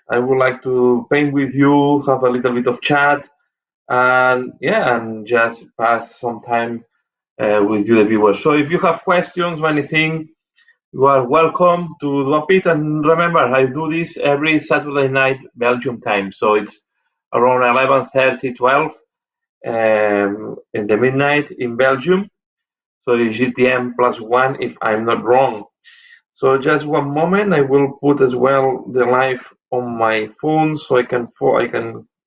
I would like to paint with you, have a little bit of chat, and yeah, and just pass some time with you, the viewers. So if you have questions or anything, you are welcome to drop it. And remember, I do this every Saturday night Belgium time, so it's around 11:30, 12 in the midnight in Belgium. So it's GTM +1 if I'm not wrong. So just one moment, I will put as well the live on my phone so I can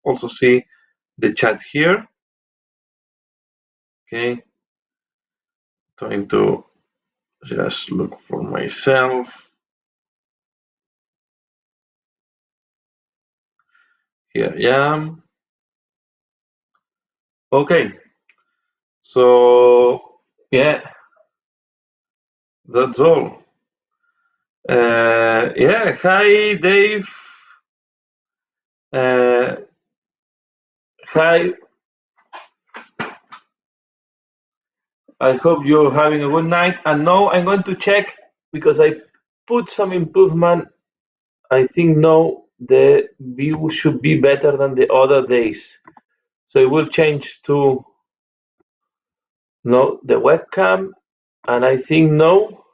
also see the chat here. Okay, trying to just look for myself. Here I am. Okay, so yeah, that's all. Yeah, hi Dave. Hi. I hope you're having a good night. And now I'm going to check because I put some improvement. I think now the view should be better than the other days. So it will change to no the webcam, and I think now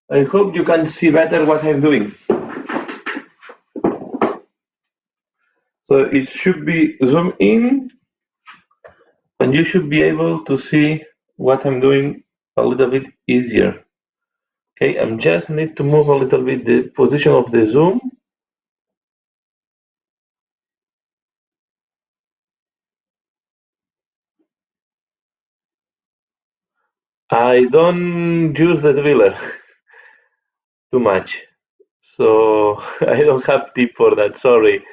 I hope you can see better what I'm doing. So it should be zoom in, and you should be able to see what I'm doing a little bit easier. Okay, I just need to move a little bit the position of the zoom. I don't use the driller too much, so I don't have tip for that. Sorry,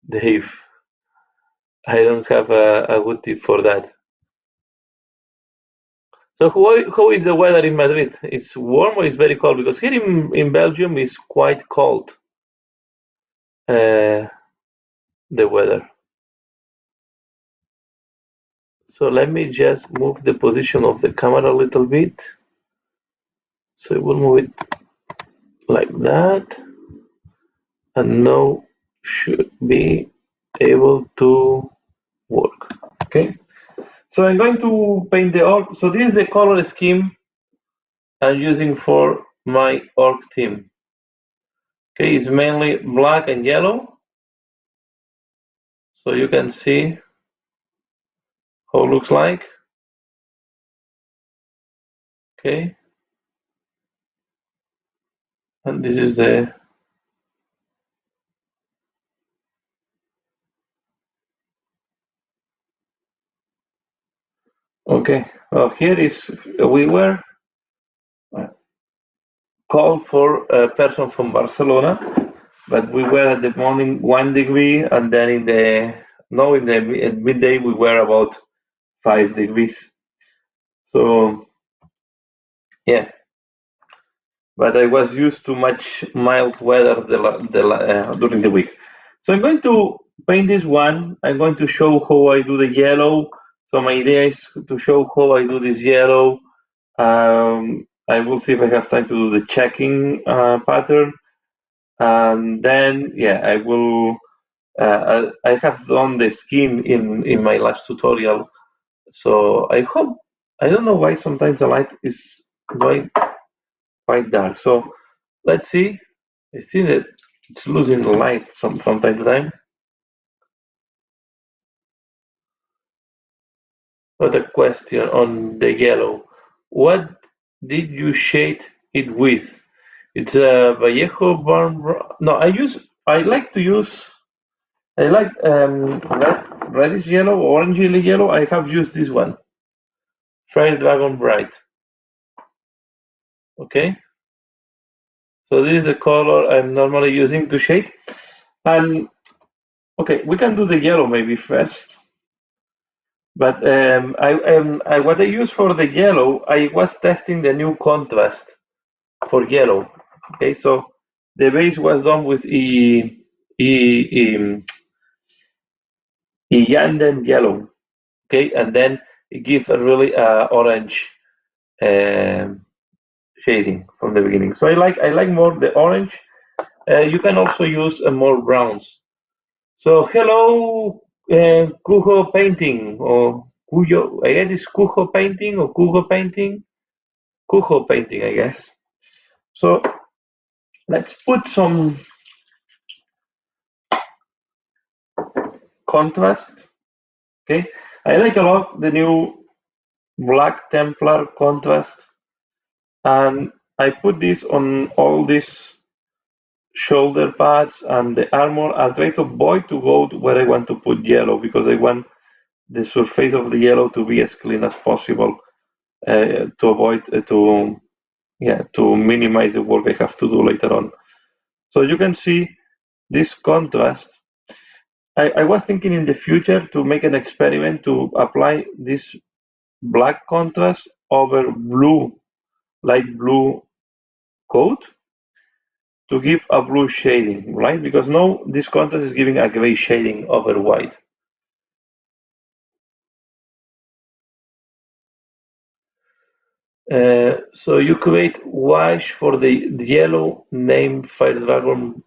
Dave. I don't have a good tip for that. So how is the weather in Madrid? It's warm or it's very cold? Because here in Belgium it's quite cold, the weather. So let me just move the position of the camera a little bit. So we'll move it like that. And now should be able to work. Okay. So I'm going to paint the orc. So this is the color scheme I'm using for my orc team. Okay, it's mainly black and yellow. So you can see how it looks like. Okay. And this is the okay. Well, here is we were called for a person from Barcelona, but we were at the morning 1 degree, and then in the at midday we were about 5 degrees. So yeah, but I was used to much mild weather during the week. So I'm going to paint this one. I'm going to show how I do the yellow. So my idea is to show how I do this yellow. I will see if I have time to do the checking pattern. And then, yeah, I will. I have done the skin in my last tutorial. So I hope. I don't know why sometimes the light is going quite dark. So let's see. I think that it's losing the light from time to time. What a question on the yellow. What did you shade it with? It's a Vallejo Barn. No, I like to use. I like reddish yellow, orangey yellow. I have used this one, Fire Dragon Bright. Okay, so this is the color I'm normally using to shade. And okay, we can do the yellow maybe first. But what I use for the yellow, I was testing the new contrast for yellow. Okay, so the base was done with Yanden yellow. Okay, and then it gives a really orange shading from the beginning. So I like more the orange, You can also use more browns. So hello, Kujo painting or Kujo. I guess it's Kujo painting or Kujo painting. Kujo painting, I guess. So let's put some contrast. Okay, I like a lot the new Black Templar contrast, and I put this on all these shoulder pads and the armor. I try to avoid to go to where I want to put yellow because I want the surface of the yellow to be as clean as possible to avoid to minimize the work I have to do later on. So you can see this contrast. I was thinking in the future to make an experiment to apply this black contrast over blue, light blue coat to give a blue shading, right? Because now this contrast is giving a gray shading over white. So you create wash for the yellow name Fire Dragon.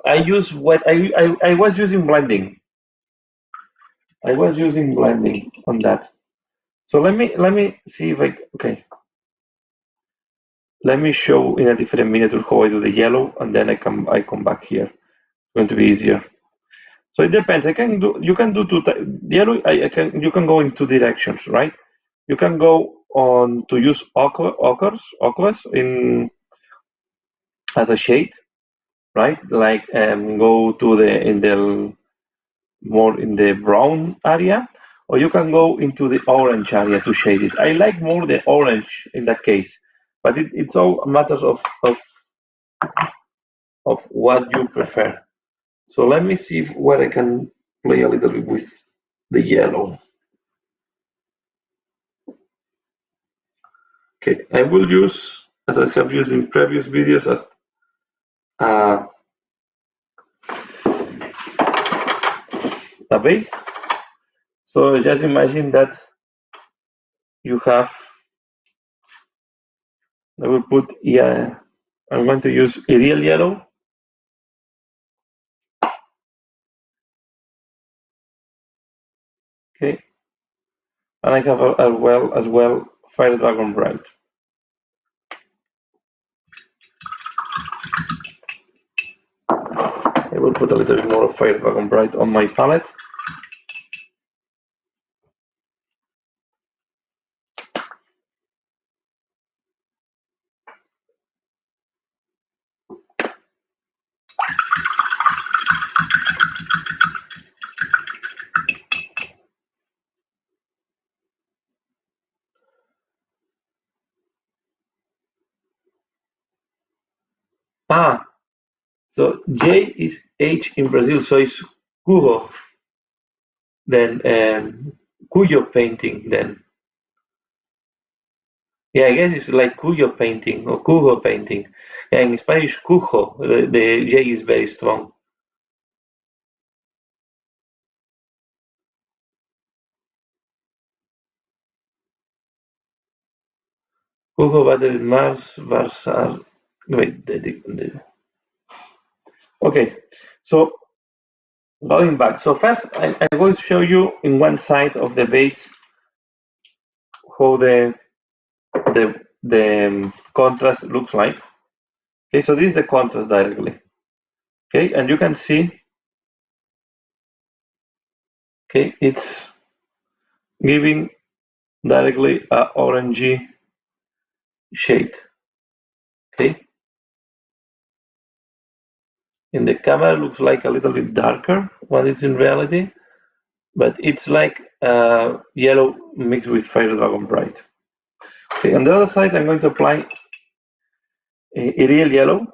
I use what I was using blending. I was using blending on that. So let me see if I okay. Let me show in a different miniature how I do the yellow, and then I come back here. It's going to be easier. So it depends. You can do yellow. I can you can go in two directions, right? You can go on to use ochres in as a shade, right? Like go to the in the more in the brown area, or you can go into the orange area to shade it. I like more the orange in that case, but it's all matters of what you prefer. So let me see where I can play a little bit with the yellow. Okay, I will use, as I have used in previous videos, as a base. So just imagine that you have, I will put, yeah, I'm going to use Arial yellow. Okay, and I have as well Fire Dragon Bright. I will put a little bit more of Fire Dragon Bright on my palette. Ah, so J is H in Brazil, so it's Cujo. Then Cuyo painting. Then yeah, I guess it's like Cuyo painting or Cujo painting. Yeah, in Spanish, Cujo. The J is very strong. Cujo battled in Mars, Varsar. Wait, okay. So going back. So first, I'm going to show you in one side of the base how the contrast looks like. Okay, so this is the contrast directly. Okay, and you can see, okay, it's giving directly a orangey shade. Okay, in the camera it looks like a little bit darker when it's in reality, but it's like yellow mixed with Fire Dragon Bright. Okay, on the other side I'm going to apply Ariel yellow.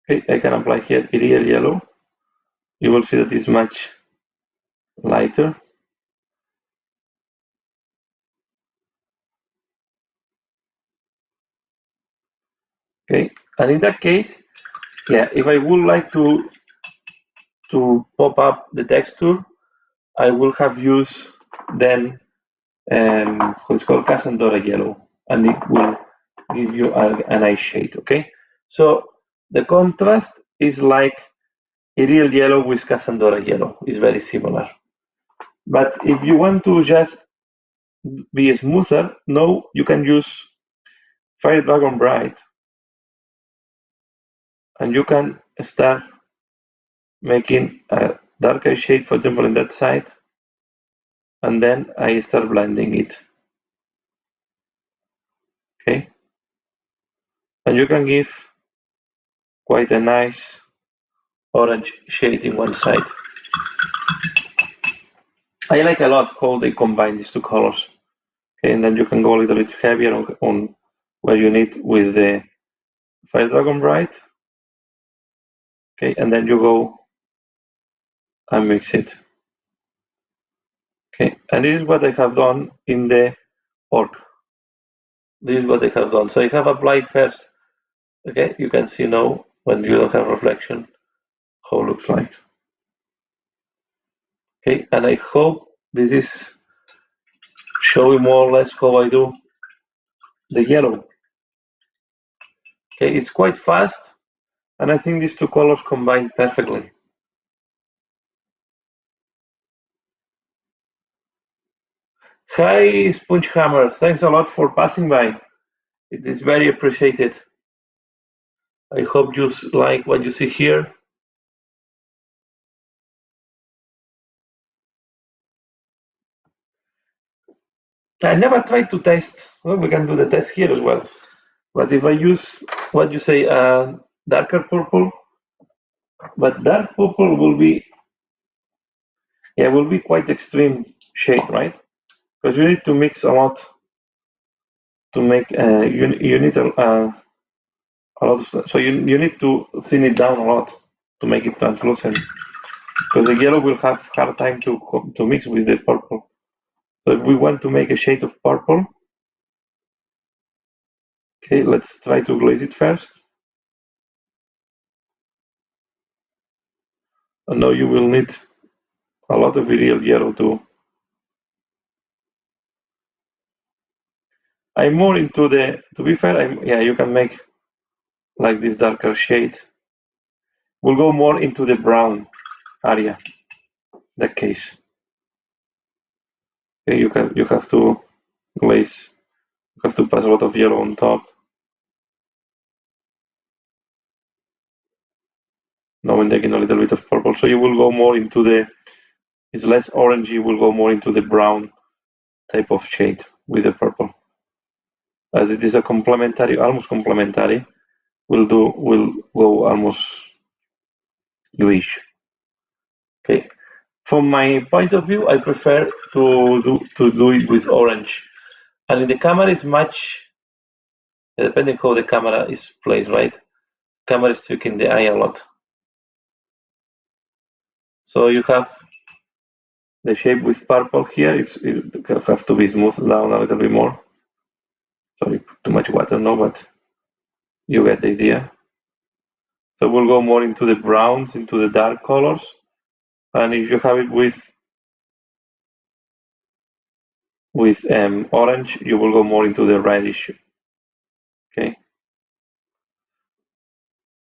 Okay, I can apply here Ariel yellow. You will see that it's much lighter. Okay, and in that case, yeah, if I would like to pop up the texture, I will have used then what's called Casandora yellow, and it will give you a nice shade. Okay, so the contrast is like Ariel yellow with Casandora yellow. It's very similar. But if you want to just be smoother, no, you can use Fire Dragon Bright, and you can start making a darker shade, for example, in that side, and then I start blending it. Okay, and you can give quite a nice orange shade in one side. I like a lot how they combine these two colors. Okay, and then you can go a little bit heavier on where you need with the Fire Dragon Bright. Okay, and then you go and mix it. Okay, and this is what I have done in the orc. This is what I have done. So I have applied first. Okay, you can see now when you don't have reflection how it looks like. Okay, and I hope this is showing more or less how I do the yellow. Okay, it's quite fast, and I think these two colors combine perfectly. Hi, Spongehammer. Thanks a lot for passing by. It is very appreciated. I hope you like what you see here. I never tried to test. Well, we can do the test here as well. But if I use what you say, darker purple, but dark purple will be, yeah, will be quite extreme shade, right? Because you need to mix a lot to make. You need a lot of stuff. So you need to thin it down a lot to make it translucent. Because the yellow will have hard time to mix with the purple. So if we want to make a shade of purple, okay, let's try to glaze it first. And now you will need a lot of real yellow too. I'm more into the, to be fair, yeah, you can make like this darker shade. We'll go more into the brown area, that case. Okay, you have to glaze, you have to pass a lot of yellow on top. Now I'm taking a little bit of purple, so you will go more into the, it's less orangey, will go more into the brown type of shade with the purple. As it is a complementary, almost complementary, we'll go almost bluish. Okay. From my point of view, I prefer to do it with orange. And in the camera, it's much, depending how the camera is placed, right? Camera is tricking the eye a lot. So you have the shape with purple here, it have to be smoothed down a little bit more. Sorry, too much water, no, but you get the idea. So we'll go more into the browns, into the dark colors. And if you have it with orange, you will go more into the reddish. Okay.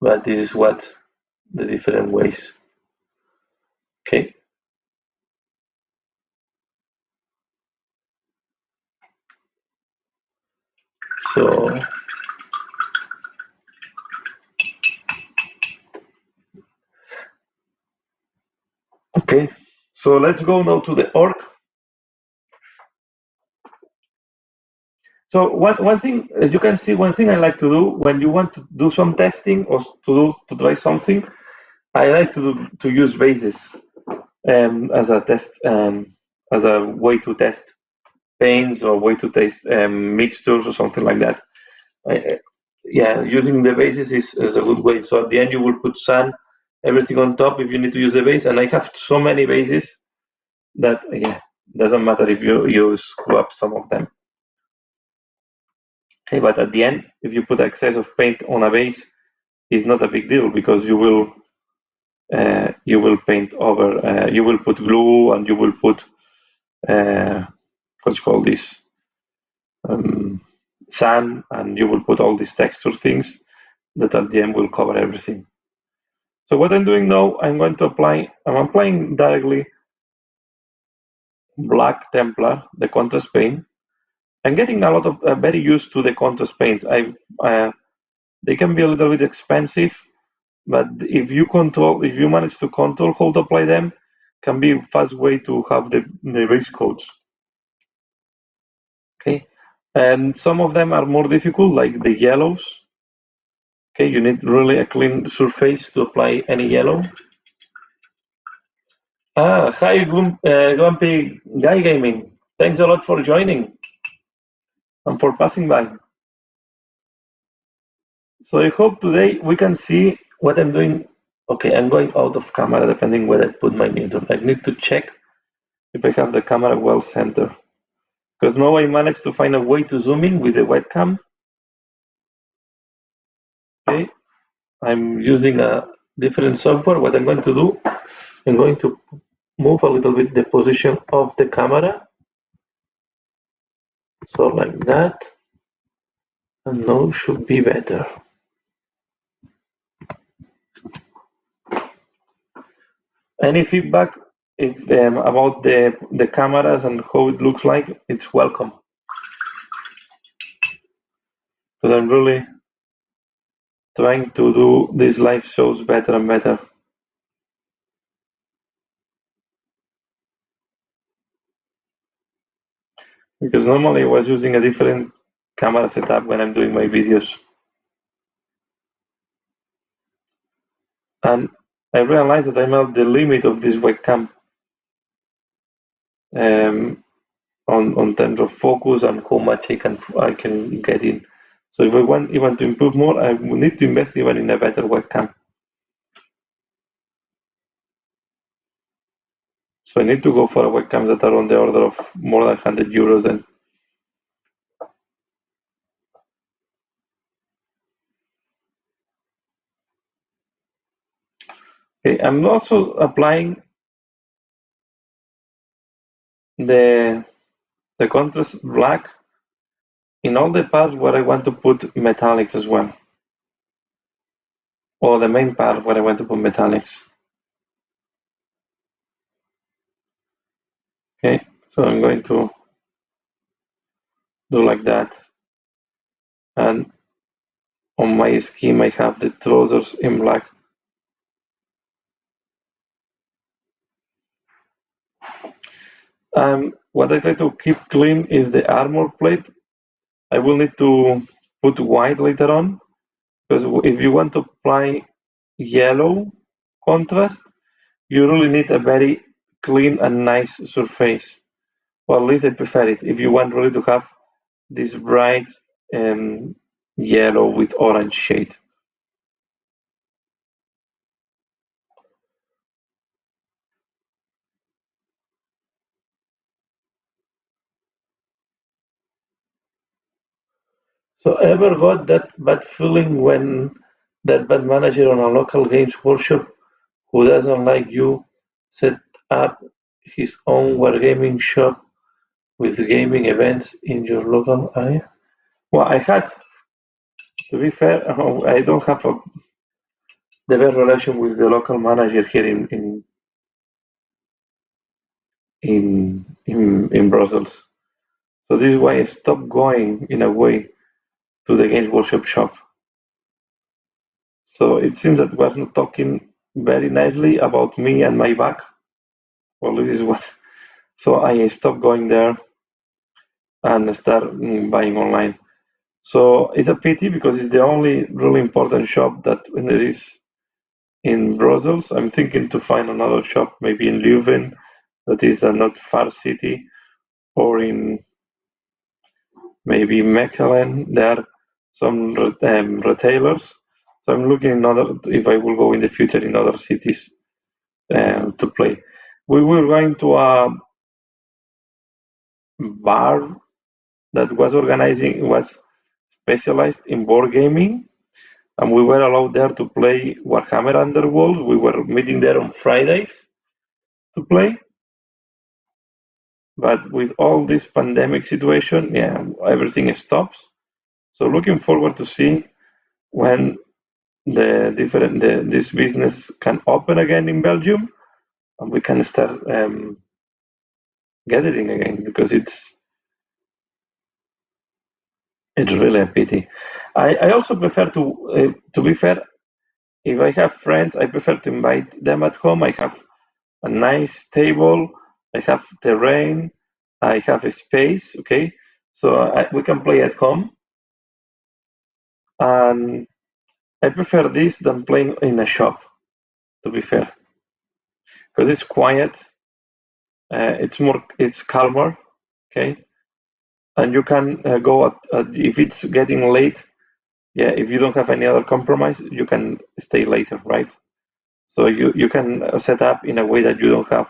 But this is what the different ways. Okay. So okay. So let's go now to the orc. So one thing, as you can see, one thing I like to do when you want to do some testing or to try something, I like to use bases as a test, as a way to test paints or way to test mixtures or something like that. Yeah, using the bases is a good way. So at the end you will put sand, everything on top if you need to use a base. And I have so many bases that yeah, doesn't matter if you screw up some of them. Okay, but at the end, if you put excess of paint on a base, it's not a big deal because you will you will paint over, you will put glue and you will put, what's called this, um, sand, and you will put all these texture things that at the end will cover everything. So what I'm doing now, I'm applying directly black Templar, the contrast paint. I'm getting a lot of very used to the contrast paints. They can be a little bit expensive, but if you manage to control how to apply them, can be a fast way to have the base coats. Okay, and some of them are more difficult, like the yellows. Okay, you need really a clean surface to apply any yellow. Hi, Grumpy Guy Gaming. Thanks a lot for joining and for passing by. So I hope today we can see what I'm doing. Okay, I'm going out of camera depending where I put my meter. I need to check if I have the camera well centered. Because now I managed to find a way to zoom in with the webcam. Okay, I'm using a different software. What I'm going to do, I'm going to move a little bit the position of the camera. So like that. And now should be better. Any feedback about the cameras and how it looks like, it's welcome. Because I'm really trying to do these live shows better and better. Because normally I was using a different camera setup when I'm doing my videos. And I realized that I'm at the limit of this webcam on terms of focus and how much I can get in. So if I want even to improve more, I will need to invest even in a better webcam. So I need to go for webcams that are on the order of more than 100 euros then. Okay, I'm also applying the contrast black in all the parts where I want to put metallics as well. Or the main part where I want to put metallics. Okay, so I'm going to do like that. And on my scheme I have the trousers in black. What I try to keep clean is the armor plate. I will need to put white later on, because if you want to apply yellow contrast, you really need a very clean and nice surface. Or at least I prefer it. If you want really to have this bright yellow with orange shade. So ever got that bad feeling when that bad manager on a local games workshop who doesn't like you set up his own wargaming shop with gaming events in your local area? Well, I had, to be fair, I don't have the best relation with the local manager here in Brussels. So this is why I stopped going in a way to the Games Workshop shop. So it seems that was not talking very nicely about me and my back. Well, this is what. So I stopped going there and start buying online. So it's a pity because it's the only really important shop that there is in Brussels. I'm thinking to find another shop, maybe in Leuven, that is a not far city, or in maybe Mechelen. There are some retailers. So I'm looking if I will go in the future in other cities to play. We were going to a bar that was specialized in board gaming, and we were allowed there to play Warhammer Underworld. We were meeting there on Fridays to play. But with all this pandemic situation, yeah, everything stops. So looking forward to see when this business can open again in Belgium, and we can start gathering again, because it's really a pity. I also prefer to be fair, if I have friends, I prefer to invite them at home. I have a nice table, I have terrain, I have a space, okay? So we can play at home, and I prefer this than playing in a shop, to be fair, because it's quiet, it's calmer, okay? And you can go if it's getting late, yeah, if you don't have any other compromise, you can stay later, right? So you can set up in a way that you don't have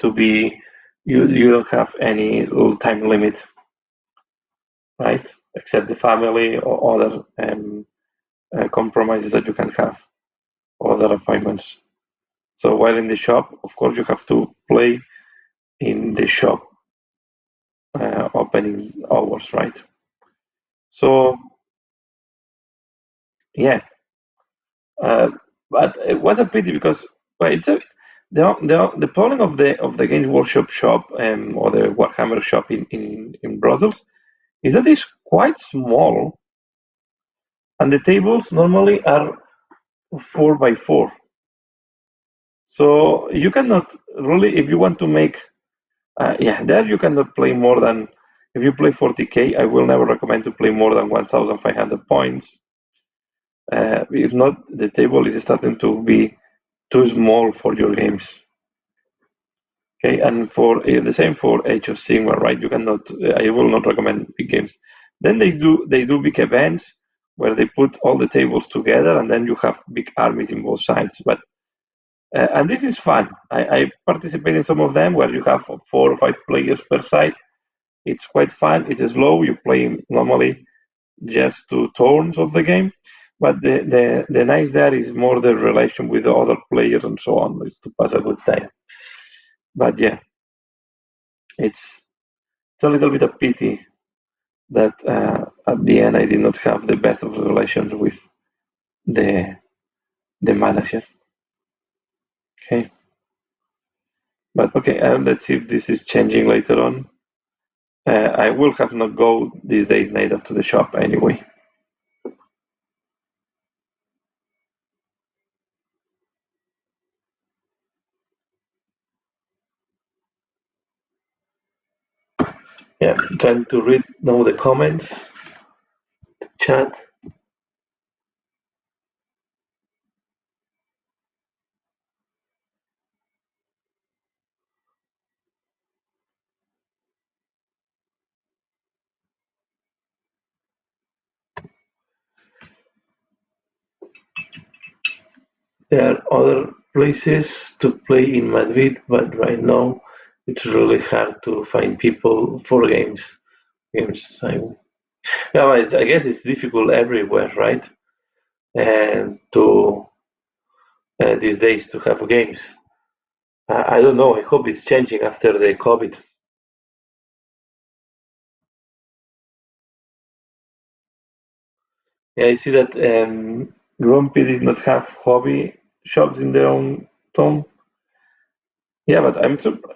to be, you don't have any time limit, right? Except the family or other compromises that you can have, or other appointments. So while in the shop, of course, you have to play in the shop opening hours, right? So yeah, uh, but it was a pity because, well, it's a the problem of the Games Workshop shop, or the Warhammer shop in Brussels, is that it's quite small, and the tables normally are 4 by 4. So you cannot really, if you want to make, yeah, there you cannot play more than, if you play 40K, I will never recommend to play more than 1,500 points. If not, the table is starting to be too small for your games. Okay, and for the same for Age of Sigmar, right? You cannot. I will not recommend big games. Then they do big events where they put all the tables together, and then you have big armies in both sides. But and this is fun. I participate in some of them where you have 4 or 5 players per side. It's quite fun. It's slow. You play normally just 2 turns of the game. But the nice there is more the relation with the other players and so on. Is to pass a good time. But yeah, it's it's a little bit of pity that at the end I did not have the best of relations with the the manager. Okay, but okay, let's see if this is changing later on. I will have not go these days neither to the shop anyway. Yeah, trying to read now the comments, chat. There are other places to play in Madrid, but right now it's really hard to find people for games. Games. Yeah, I guess it's difficult everywhere, right? And to these days to have games. I don't know. I hope it's changing after the COVID. Yeah, I see that Grumpy did not have hobby shops in their own town. Yeah, but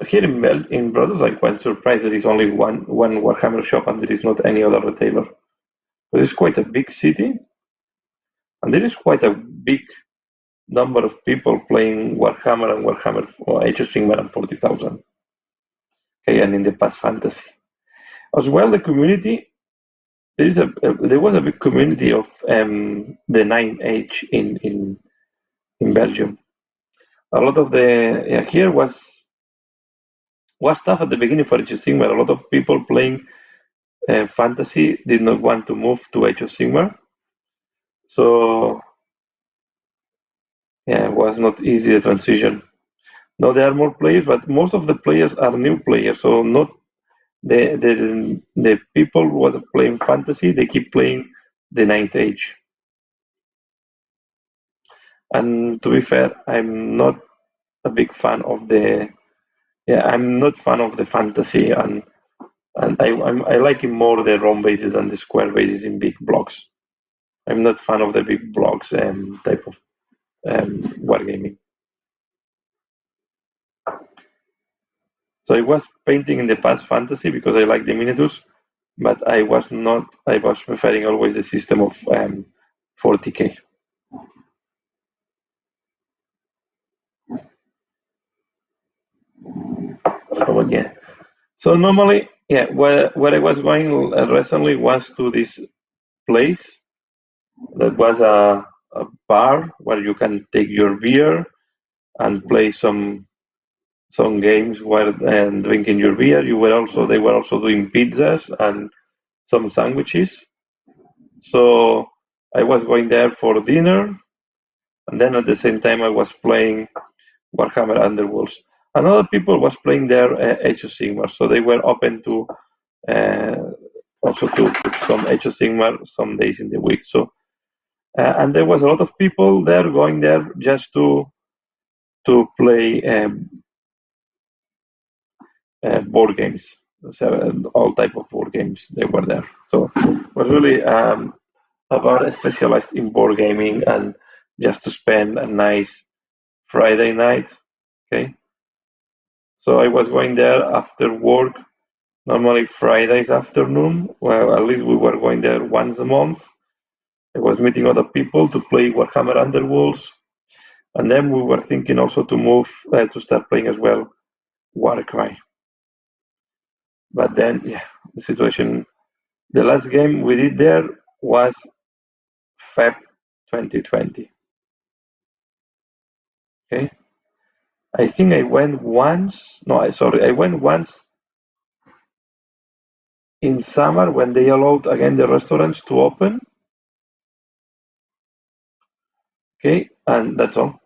here in Brussels. I'm quite surprised there is only one Warhammer shop and there is not any other retailer. But it's quite a big city, and there is quite a big number of people playing Warhammer and Warhammer or Age of Sigmar and 40,000. Okay, and in the past fantasy as well. The community there was a big community of the Nine Age in Belgium. A lot of the here was tough at the beginning for Age of Sigmar. A lot of people playing fantasy did not want to move to Age of Sigmar, so yeah, it was not easy the transition. Now there are more players, but most of the players are new players, so not the people who are playing fantasy. They keep playing the Ninth Age. And to be fair, I'm not a big fan of the I'm not fan of the fantasy, and I like it more the round bases and the square bases in big blocks. I'm not fan of the big blocks type of wargaming. So I was painting in the past fantasy because I like the miniatures, but I was not. I was preferring always the system of 40k. So again, so normally, yeah, where I was going recently was to this place that was a bar where you can take your beer and play some games while drinking your beer. They were also doing pizzas and some sandwiches. So I was going there for dinner, and then at the same time I was playing Warhammer Underworlds. And other people was playing their Age of Sigmar, so they were open to uh, also to put some Age of Sigmar some days in the week. So and there was a lot of people there going there just to play board games. So all type of board games they were there. So it was really about specialized in board gaming and just to spend a nice Friday night. Okay, so I was going there after work, normally Fridays afternoon. Well, at least we were going there once a month. I was meeting other people to play Warhammer Underworlds, and then we were thinking also to move to start playing as well Warcry. But then, yeah, the situation. The last game we did there was Feb 2020. Okay, I think I went once. No, sorry, I went once in summer when they allowed again the restaurants to open. Okay, and that's all.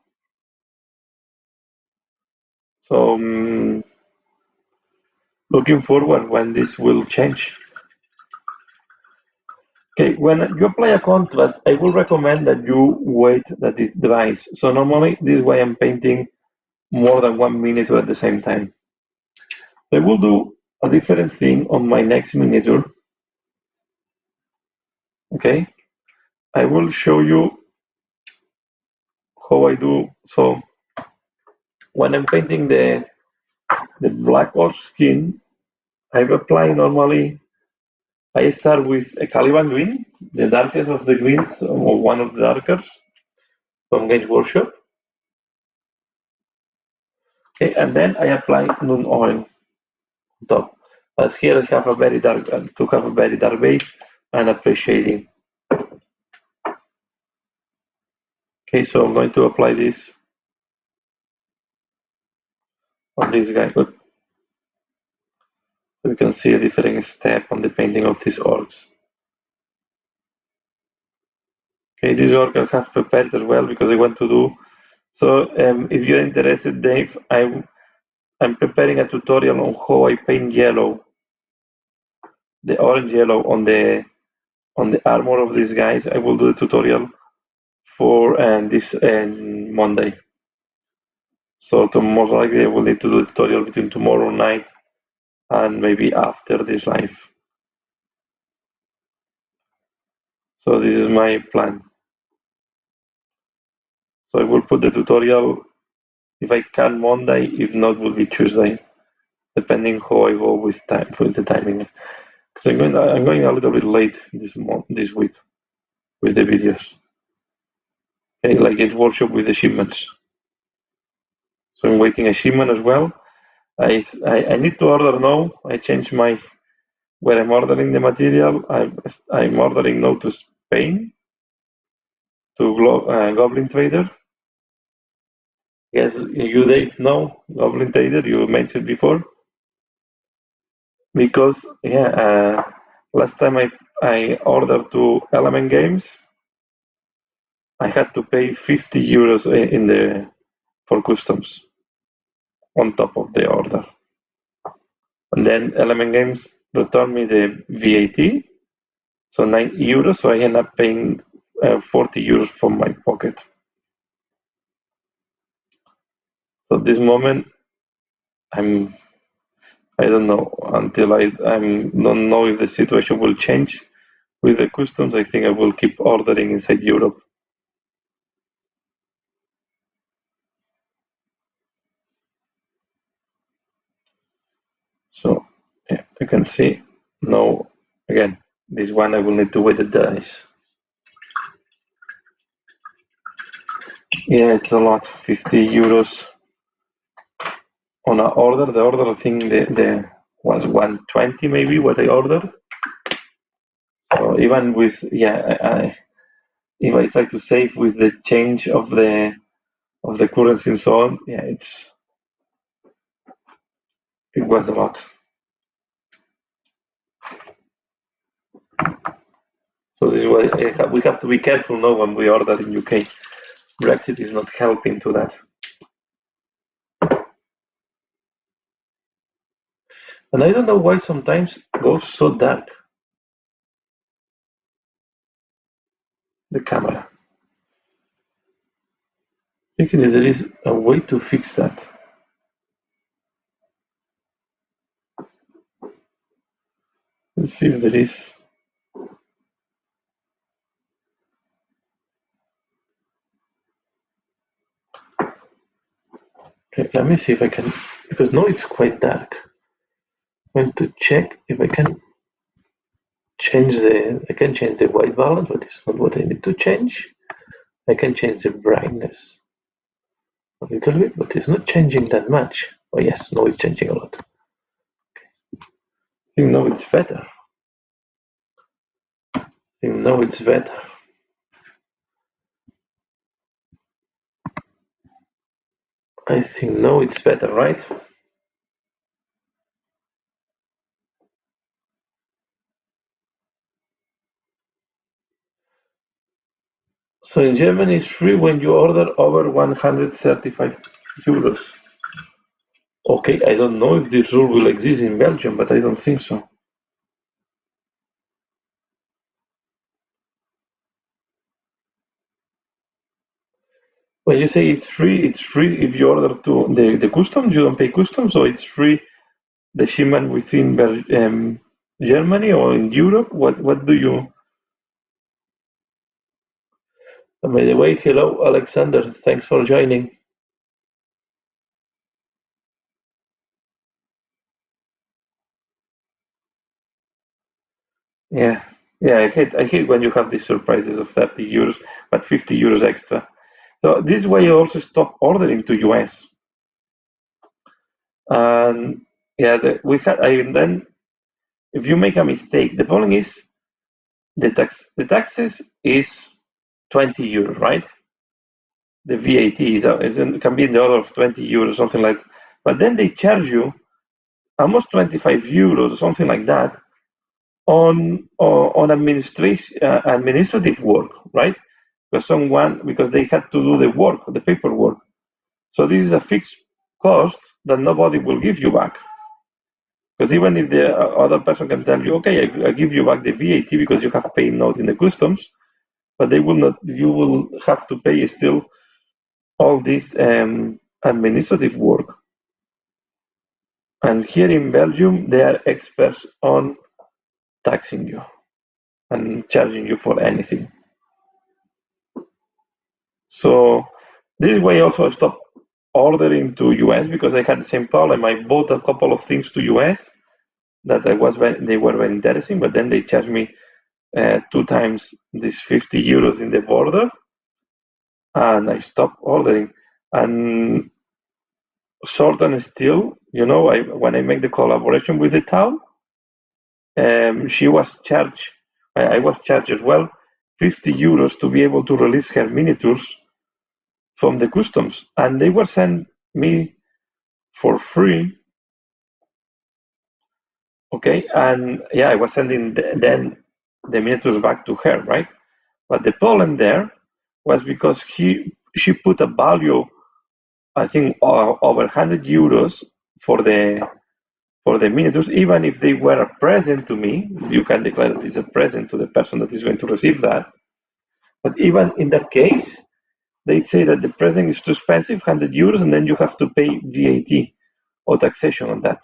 So looking forward when this will change. Okay, when you apply a contrast, I will recommend that you wait that it dries. So normally this way I'm painting more than 1 miniature at the same time. I will do a different thing on my next miniature. Okay, I will show you how I do. So when I'm painting the black orc skin, I apply normally. I start with a Caliban green, the darkest of the greens, or one of the darkest from Games Workshop. Okay, and then I apply Nun oil on top. But here I have a very dark, to have a very dark base and apply shading. Okay, so I'm going to apply this on this guy. Good. So you can see a different step on the painting of these orcs. Okay, this orc I have prepared as well because I want to do. So if you're interested, Dave, I'm preparing a tutorial on how I paint yellow, the orange yellow on the armor of these guys. I will do the tutorial for this Monday. So most likely I will need to do the tutorial between tomorrow night and maybe after this live. So this is my plan. So I will put the tutorial if I can Monday, if not will be Tuesday, depending how I go with the timing. Because I'm going a little bit late this week with the videos. Okay, like it's workshop with the shipments. So I'm waiting a shipment as well. I need to order now. I changed my where I'm ordering the material. I'm ordering now to Spain to Goblin Trader. Yes, you Dave know Goblin Trader. You mentioned before because last time I ordered to Element Games, I had to pay 50 euros in the for customs on top of the order. And then Element Games returned me the VAT, so 9 euros. So I end up paying 40 euros from my pocket. So at this moment, I don't know until I don't know if the situation will change with the customs. I think I will keep ordering inside Europe. So yeah, you can see now again. This one I will need to weigh the dice. Yeah, it's a lot. 50 euros on an order. The order I think the was 120 maybe what I ordered. So even with if I try to save with the change of the currency and so on, yeah, it was a lot. So this is why we have to be careful now when we order in UK. Brexit is not helping to that. And I don't know why sometimes it goes so dark, the camera. Thinking if there is a way to fix that. Let's see if there is. Okay, let me see if I can, because now it's quite dark. I'm going to check if I can change the white balance, but it's not what I need to change. I can change the brightness a little bit, but it's not changing that much. Oh yes, no, it's changing a lot. Okay. I think now it's better. I think now it's better. I think now it's better, right? So in Germany it's free when you order over 135 euros. Okay, I don't know if this rule will exist in Belgium, but I don't think so. When you say it's free if you order to the customs, you don't pay customs, so it's free the shipment within Germany or in Europe. What do you? By the way, hello Alexander, thanks for joining. Yeah, yeah, I hate when you have these surprises of 30 euros, but 50 euros extra. So this way you also stop ordering to US. And yeah, then if you make a mistake, the problem is the taxes is 20 euros, right? The VAT can be in the order of 20 euros, something like that. But then they charge you almost 25 euros or something like that on administrative work, right? Because they had to do the work, the paperwork. So this is a fixed cost that nobody will give you back. Because even if the other person can tell you, okay, I give you back the VAT because you have paid note in the customs, but they will not. You will have to pay still all this administrative work. And here in Belgium, they are experts on taxing you and charging you for anything. So this way also I stopped ordering to US because I had the same problem. I bought a couple of things to US that they were very interesting, but then they charged me 2 times this 50 euros in the border, and I stopped ordering. And Sword and Steel, when I make the collaboration with the town, she was charged. I was charged as well 50 euros to be able to release her miniatures from the customs, and they were sent me for free. Okay, and yeah, I was sending then the miniatures back to her, right? But the problem there was because she put a value, I think, over 100 euros for the miniatures, even if they were a present to me. You can declare it as a present to the person that is going to receive that. But even in that case, they say that the present is too expensive, €100, and then you have to pay VAT or taxation on that.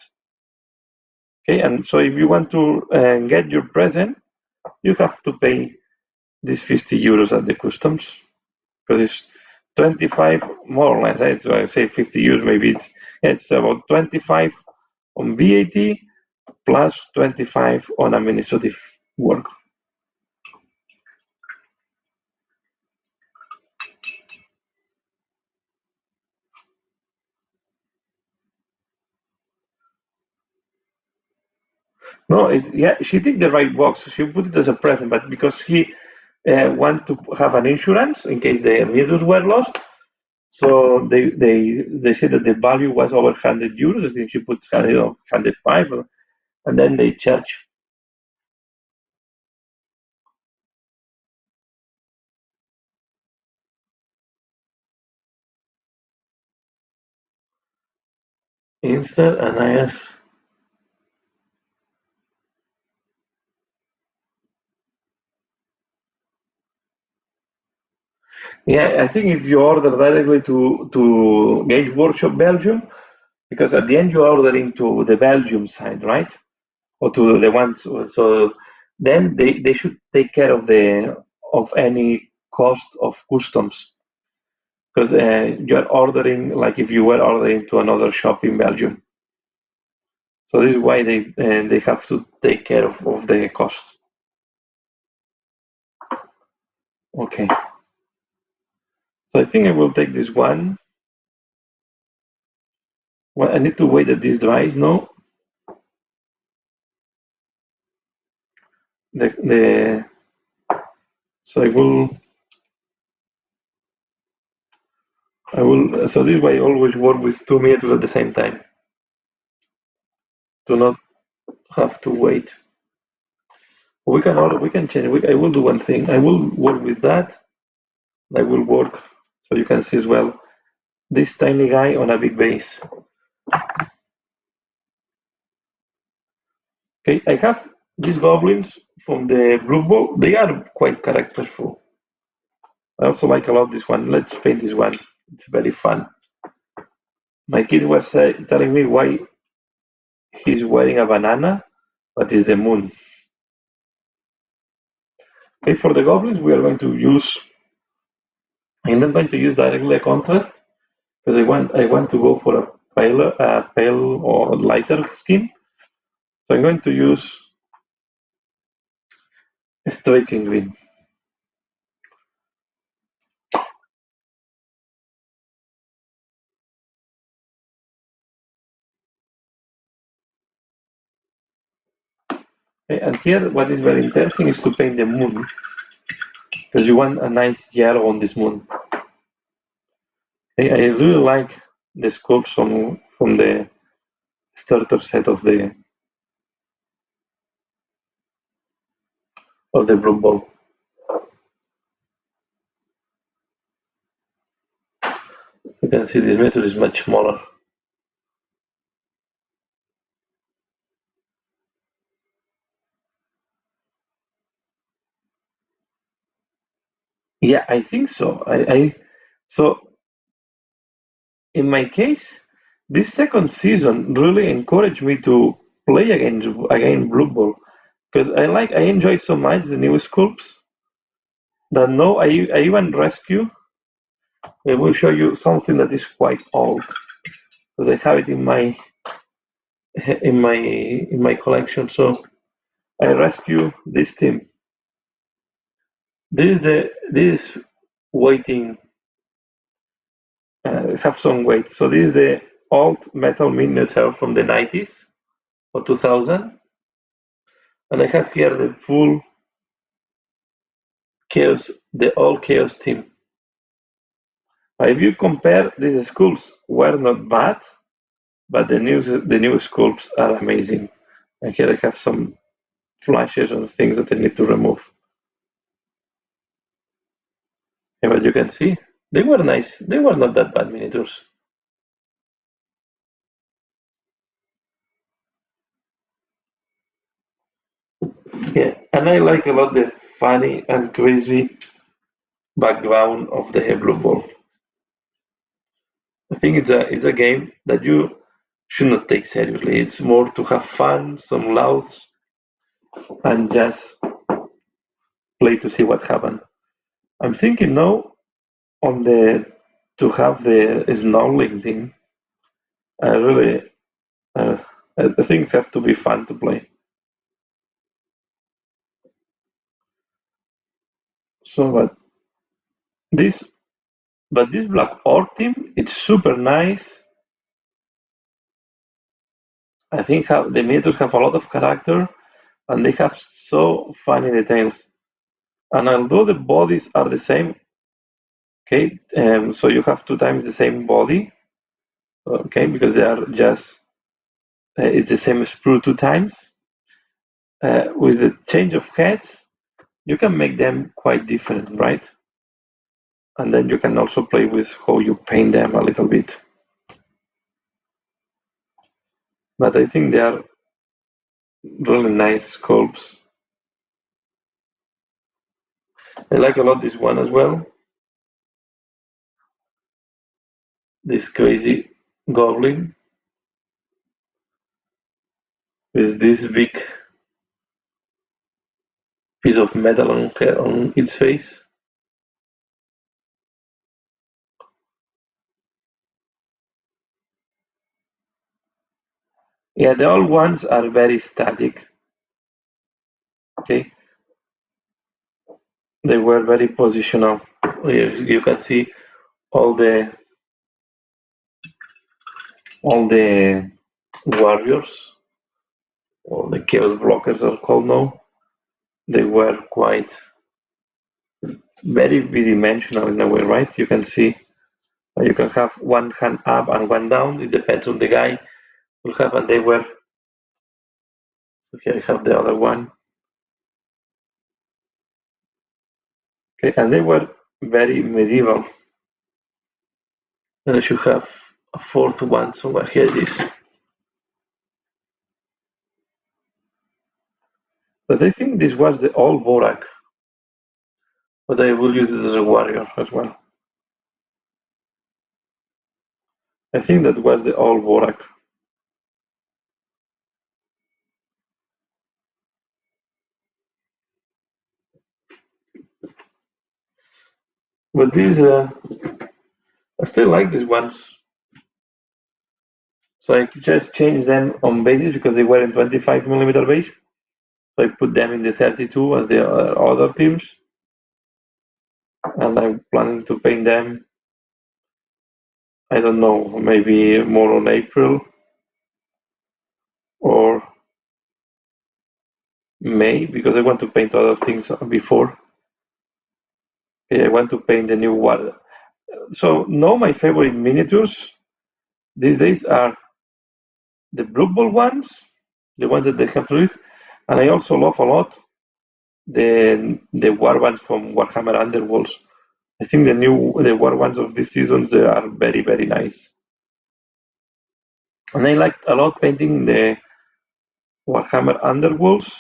Okay, and so if you want to get your present, you have to pay these €50 at the customs, because it's 25 more or less. Right? So I say €50, maybe it's about 25 on VAT plus 25 on administrative work. No, yeah, she did the right box. She put it as a present, but because he want to have an insurance in case the meters were lost, so they said that the value was over €100. I think she put 105, and then they charge. Instant and IS. Yeah, I think if you order directly to Gauge Workshop Belgium, because at the end you are ordering to the Belgium side, right? Or to the ones, so then they should take care of any cost of customs, because you're ordering like if you were ordering to another shop in Belgium. So this is why they have to take care of the cost. Okay. So I think I will take this one. Well, I need to wait that this dries. No, the so I will. So this way, I always work with 2 meters at the same time to not have to wait. We can change. I will do one thing. I will work with that. I will work so you can see as well this tiny guy on a big base. Okay, I have these goblins from the Blue Ball. They are quite characterful. I also like a lot this one. Let's paint this one. It's very fun. My kids were telling me why he's wearing a banana, but it's the moon. Okay, for the goblins, we are going to use. I'm not going to use directly a contrast because I want to go for a pale or lighter skin. So I'm going to use a striking green. Okay, and here, what is very interesting is to paint the moon because you want a nice yellow on this moon. Okay, I really like the sculpts from the starter set of the blue ball. You can see this method is much smaller. Yeah, I think so. So in my case, this second season really encouraged me to play again Blue Ball because I enjoy so much the new sculpts that now I even rescue. I will show you something that is quite old because I have it in my collection. So I rescue this team. This waiting have some weight. So this is the old metal miniature from the 90s or 2000, and I have here the full chaos, the all chaos team. If you compare, these sculpts were not bad, but the new sculpts are amazing. And here I have some flashes and things that I need to remove. And but you can see, they were nice. They were not that bad miniatures. Yeah, and I like a lot the funny and crazy background of the blue ball. I think it's a game that you should not take seriously. It's more to have fun, some laughs, and just play to see what happens. I'm thinking now on the to have the snorkeling thing. I really uh, things have to be fun to play. So, this this Black Orc team, it's super nice. I think the miniatures have a lot of character, and they have so funny details. And although the bodies are the same, okay, so you have two times the same body, okay, because they are just it's the same sprue two times. With the change of heads, you can make them quite different, right? And then you can also play with how you paint them a little bit. But I think they are really nice sculpts. I like a lot this one as well. This crazy goblin with this big piece of metal on its face. Yeah, the old ones are very static. Okay, they were very positional. You can see all the warriors, or the chaos blockers are called now. They were quite very bidimensional in a way, right? You can see you can have one hand up and one down. It depends on the guy will have, and they were. Okay, I have the other one. Okay, and they were very medieval. And I should have a fourth one somewhere. Here it is. But I think this was the old Borak. But I will use it as a warrior as well. I think that was the old Borak. But these, I still like these ones. So I just changed them on bases because they were in 25mm base. So I put them in the 32 as the other teams. And I'm planning to paint them, I don't know, maybe more on April or May, because I want to paint other things before. I want to paint the new one. So now my favorite miniatures these days are the Blood Bowl ones, the ones that they have released, and I also love a lot the war ones from Warhammer Underworlds. I think the war ones of this season they are very nice. And I liked a lot painting the Warhammer Underworlds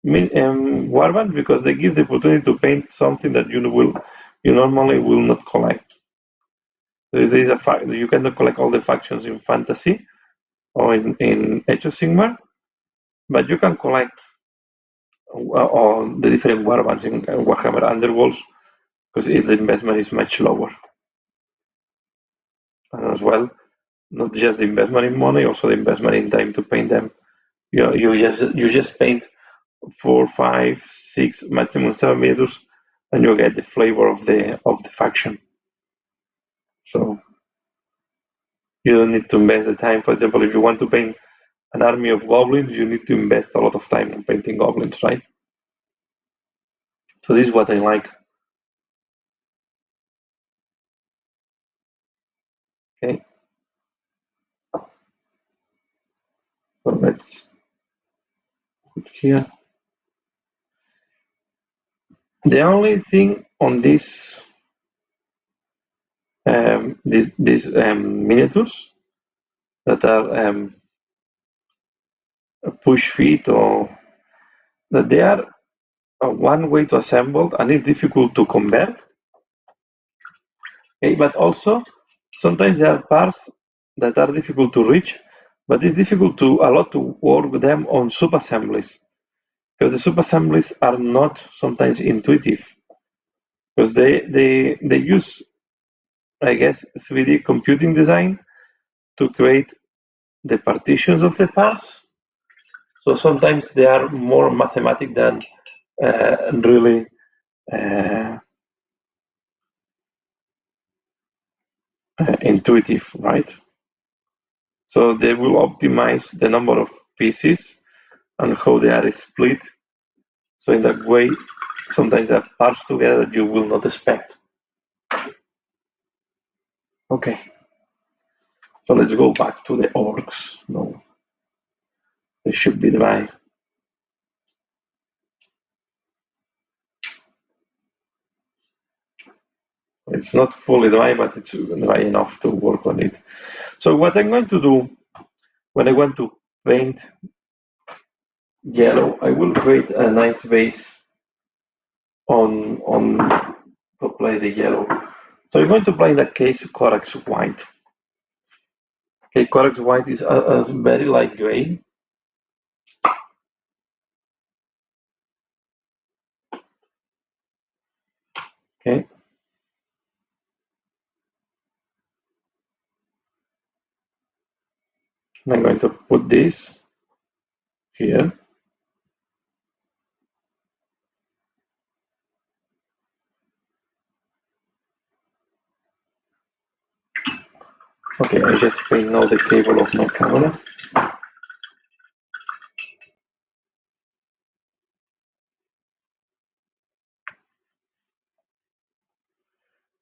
war ones because they give the opportunity to paint something that you normally will not collect. There is a fact that you cannot collect all the factions in fantasy or in Age of Sigmar, but you can collect all the different warbands in Warhammer Underworlds because the investment is much lower. And as well, not just the investment in money, also the investment in time to paint them. You just paint 4, 5, 6, maximum 7 meters, and you get the flavor of the faction. So you don't need to invest the time. For example, if you want to paint an army of goblins, you need to invest a lot of time in painting goblins, right? So this is what I like. Okay. So let's put here. The only thing on these miniatures that are push fit or that they are one way to assemble and it's difficult to convert. Okay, but also sometimes there are parts that are difficult to reach, but it's difficult to a lot to work with them on sub-assemblies, because the sub-assemblies are not sometimes intuitive, because they use, I guess, 3D computing design to create the partitions of the parts. So sometimes they are more mathematic than really intuitive, right? So they will optimize the number of pieces and how they are split. So in that way, sometimes there are parts together that you will not expect. Okay, so let's go back to the orcs. No, they should be dry. It's not fully dry, but it's dry enough to work on it. So what I'm going to do when I want to paint yellow, I will create a nice base on to apply the yellow. So I'm going to apply in that case Corax white. Okay, Corax white is a very light gray. Okay. And I'm going to put this here. Okay, I just paint now the cable of my camera.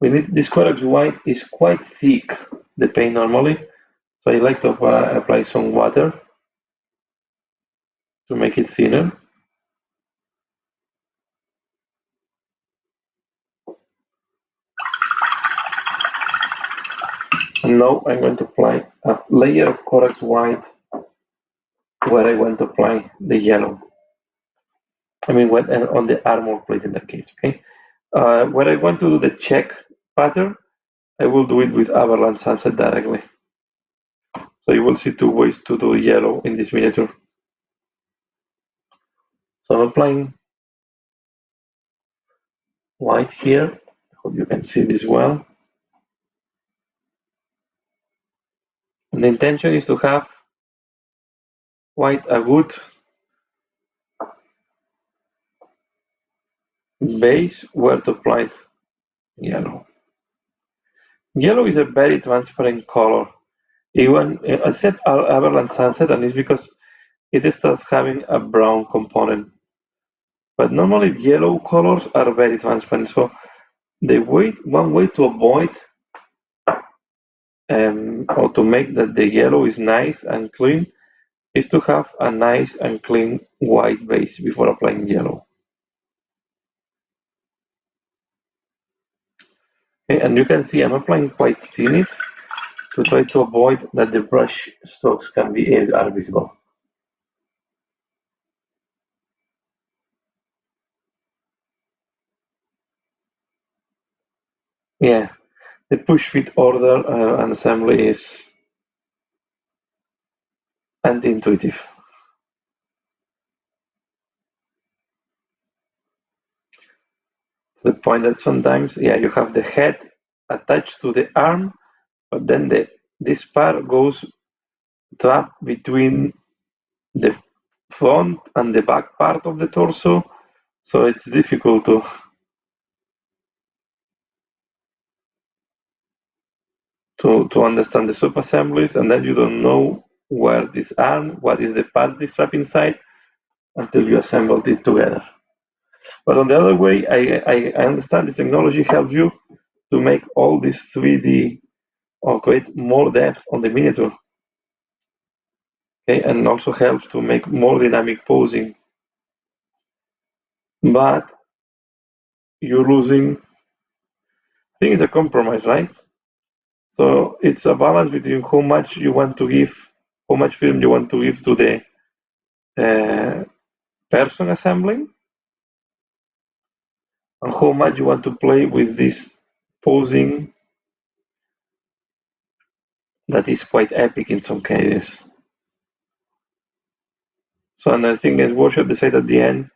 We need this Corax white is quite thick, the paint normally, so I like to apply some water to make it thinner. And now I'm going to apply a layer of Corax white where I want to apply the yellow. I mean, when, on the armor plate in that case, okay? Where I want to do the check pattern, I will do it with Avalanche Sunset directly. So you will see two ways to do yellow in this miniature. So I'm applying white here. Hope you can see this well. And the intention is to have white a good base where to apply yellow. Yellow is a very transparent color. Even except Avalanche Sunset, and it's because it starts having a brown component. But normally yellow colors are very transparent. So one way to avoid or to make that the yellow is nice and clean is to have a nice and clean white base before applying yellow. Okay, and you can see I'm applying quite thin it to try to avoid that the brush strokes are visible. Yeah, the push fit order and assembly is anti-intuitive. To the point that sometimes, yeah, you have the head attached to the arm, but then this part goes trapped between the front and the back part of the torso, so it's difficult to understand the sub-assemblies, and then you don't know where this arm, what is the part this trap inside, until you assembled it together. But on the other way, I understand this technology helps you to make all this 3D or create more depth on the miniature. Okay, and also helps to make more dynamic posing. But you're losing, I think it's a compromise, right? So it's a balance between how much you want to give, how much film you want to give to the person assembling, and how much you want to play with this posing that is quite epic in some cases. So, and I think as Worship decided at the end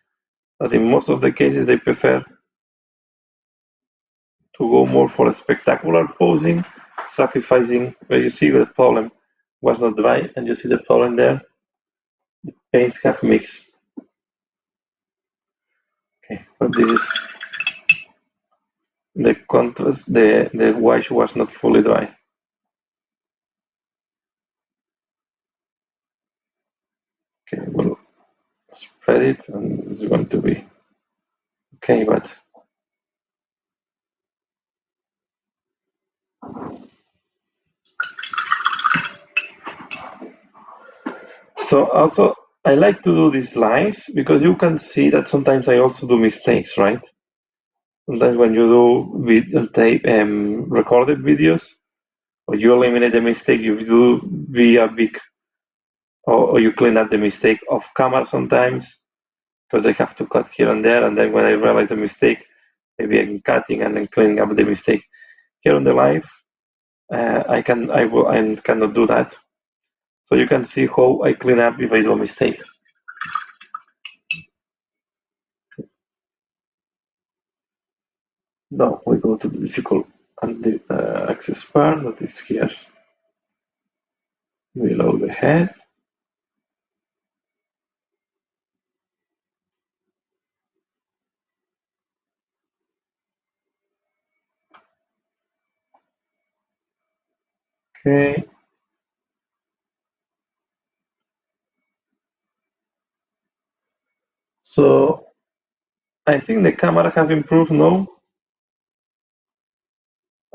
that in most of the cases they prefer to go more for a spectacular posing, sacrificing where you see the problem was not dry, and you see the problem there. Paints have mixed. Okay, but this is the contrast. The wash was not fully dry. Okay, we'll spread it, and it's going to be okay, but. So also, I like to do these lives because you can see that sometimes I also do mistakes, right? Sometimes when you do recorded videos, or you eliminate the mistake, you do via big, or you clean up the mistake off camera sometimes, because I have to cut here and there, and then when I realize the mistake, maybe I'm cutting and then cleaning up the mistake. Here on the live, I cannot do that. So you can see how I clean up if I do a mistake. Now we go to the difficult and the access part that is here below the head. Okay. So I think the camera have improved now.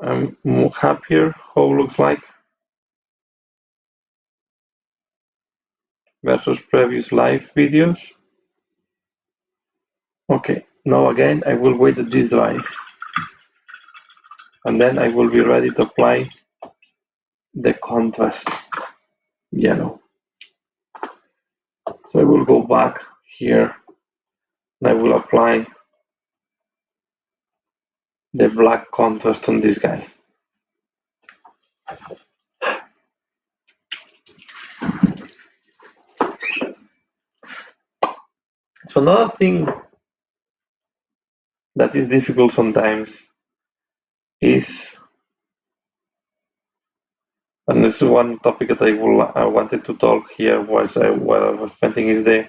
I'm more happier how it looks like versus previous live videos. Okay, now again I will wait that this dries, and then I will be ready to apply the contrast yellow. So I will go back here and I will apply the black contrast on this guy. So another thing that is difficult sometimes is, and this is one topic that I wanted to talk here while I was painting, is the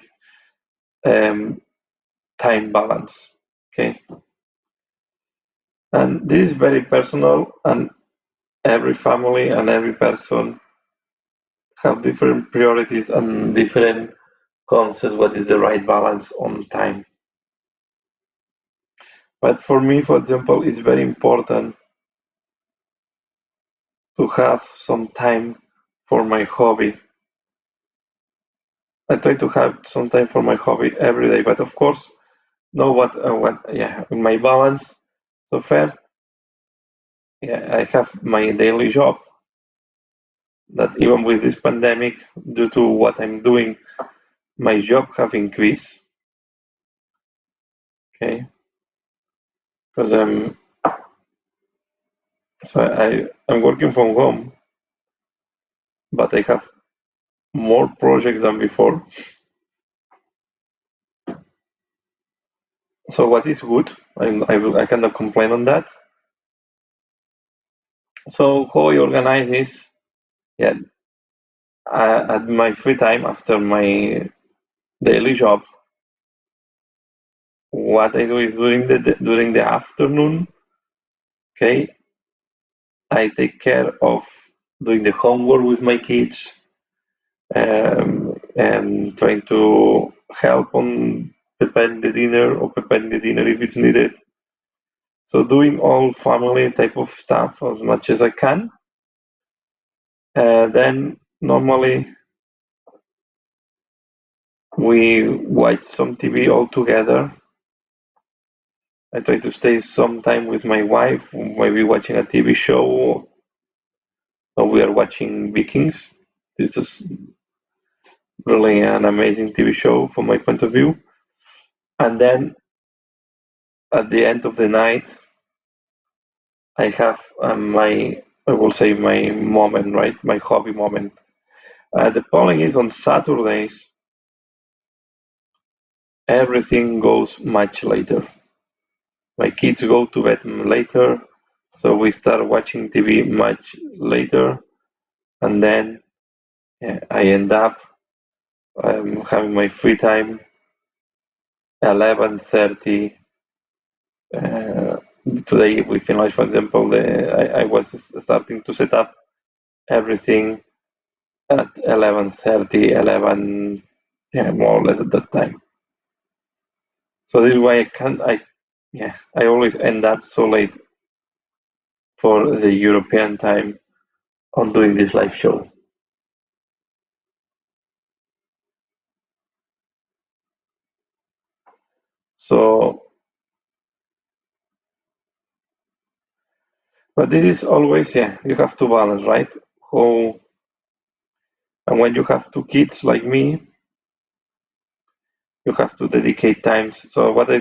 time balance. Okay, and this is very personal, and every family and every person have different priorities and different concepts. What is the right balance on time? But for me, for example, it's very important to have some time for my hobby. I try to have some time for my hobby every day, but of course, know what in my balance. So first, I have my daily job that even with this pandemic, due to what I'm doing, my job have increased. Okay, because I'm working from home, but I have more projects than before. So what is good, I cannot complain on that. So how I organize is, at my free time after my daily job, what I do is during the afternoon, okay, I take care of doing the homework with my kids, and trying to help on preparing the dinner or preparing the dinner if it's needed. So doing all family type of stuff as much as I can. Then normally we watch some TV all together. I try to stay some time with my wife, maybe watching a TV show, or we are watching Vikings. This is really an amazing TV show from my point of view. And then at the end of the night, I have my I will say my moment, right? My hobby moment. The problem is on Saturdays, everything goes much later. My kids go to bed later, so we start watching TV much later, and then I end up having my free time 11:30. Uh, Today we finished, for example, I was starting to set up everything at 11:30, 11, yeah, more or less at that time. So this is why I always end up so late for the European time on doing this live show. So, but this is always, yeah, you have to balance, right? How, and when you have two kids like me, you have to dedicate times. So what I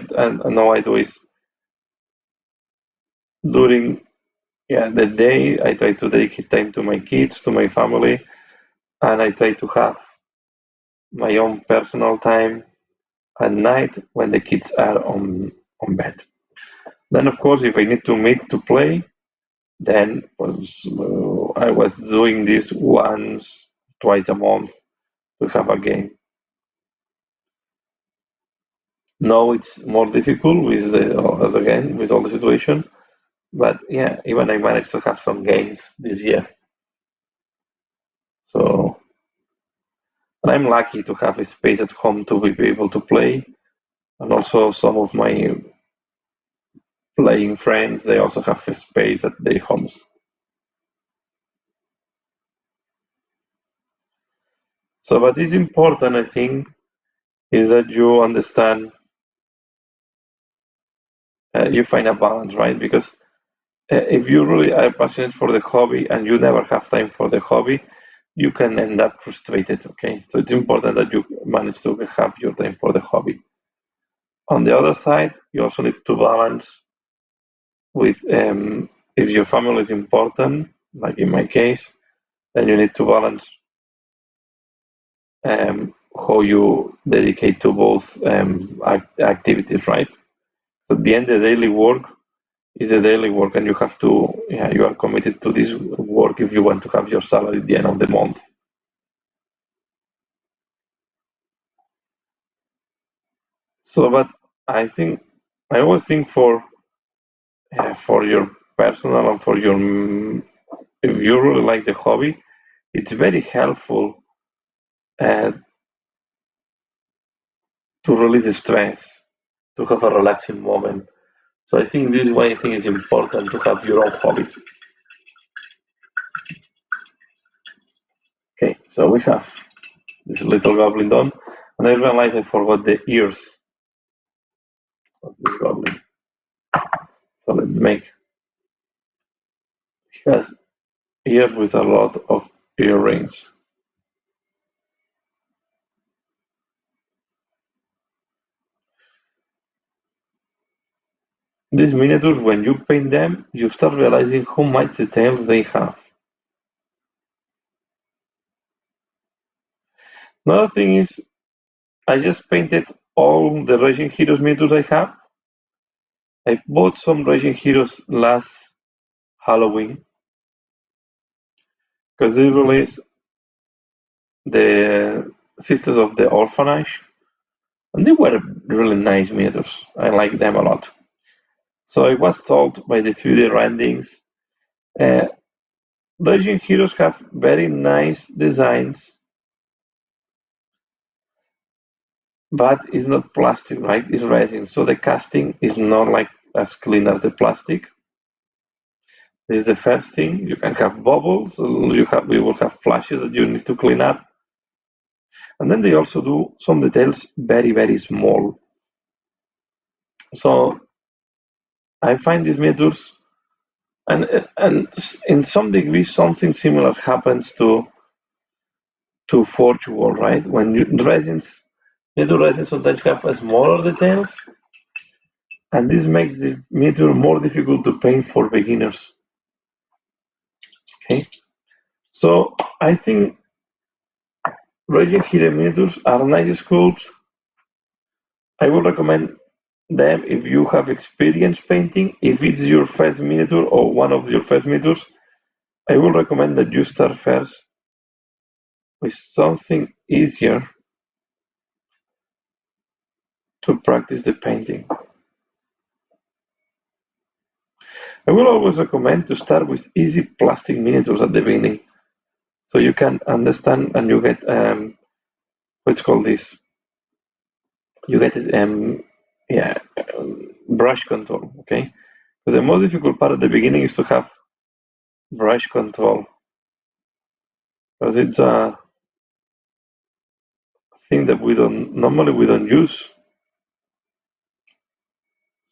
know I do is during, yeah, the day, I try to dedicate time to my kids, to my family, and I try to have my own personal time at night when the kids are on bed. Then, of course, if I need to meet to play, then I was doing this once, twice a month to have a game. Now it's more difficult with as again with all the situation, but yeah, even I managed to have some games this year. So, and I'm lucky to have a space at home to be able to play, and also some of my playing friends they also have a space at their homes. So, what is important, I think, is that you understand, you find a balance, right? Because if you really are passionate for the hobby and you never have time for the hobby, you can end up frustrated. Okay, so it's important that you manage to have your time for the hobby. On the other side, you also need to balance with if your family is important, like in my case, then you need to balance how you dedicate to both activities, right? So at the end, the daily work is a daily work, and you have to, yeah, you are committed to this work if you want to have your salary at the end of the month. So, but I think I always think for your personal and for your if you really like the hobby, it's very helpful uh, to release stress, to have a relaxing moment. So I think this is why I think it's important to have your own hobby. Okay, so we have this little goblin done, and I realized I forgot the ears of this goblin. So let's make he has ears with a lot of earrings. These miniatures, when you paint them, you start realizing how much details they have. Another thing is, I just painted all the Raging Heroes miniatures I have. I bought some Raging Heroes last Halloween because they released the Sisters of the Orphanage, and they were really nice miniatures. I like them a lot. So I was sold by the 3D rendings. Uh, Raging Heroes have very nice designs, but it's not plastic, right? It's resin, so the casting is not like as clean as the plastic. This is the first thing. You can have bubbles. We will have flashes that you need to clean up, and then they also do some details very small. So I find these miniatures, and in some degree something similar happens to Forge World, right? When miniature resins sometimes have a smaller details, and this makes the miniature more difficult to paint for beginners. Okay, so I think raging hidden miniatures are nice sculpts. I would recommend them if you have experience painting. If it's your first miniature or one of your first miniatures, I would recommend that you start first with something easier to practice the painting. I will always recommend to start with easy plastic miniatures at the beginning, so you can understand and you get what's called this. You get this yeah brush control. Okay, because the most difficult part at the beginning is to have brush control, because it's a thing that we don't use.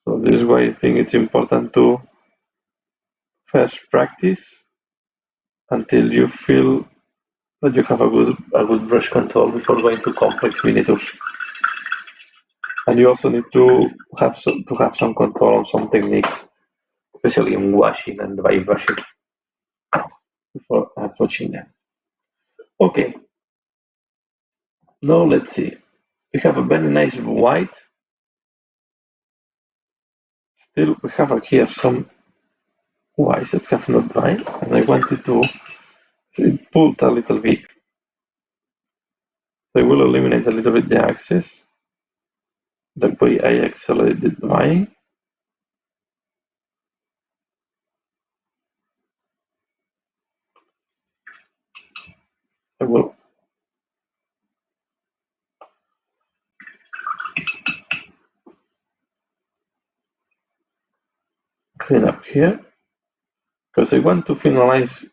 So this is why I think it's important to first practice until you feel that you have a good brush control before going to complex miniatures. And you also need to have some control on some techniques, especially in washing and dry brushing before approaching them. Okay, now let's see. We have a very nice white. Still, we have here some whites that have not dried, and I wanted to pull a little bit. So I will eliminate a little bit the axis. That way I accelerate the drying. I will clean up here because I want to finalize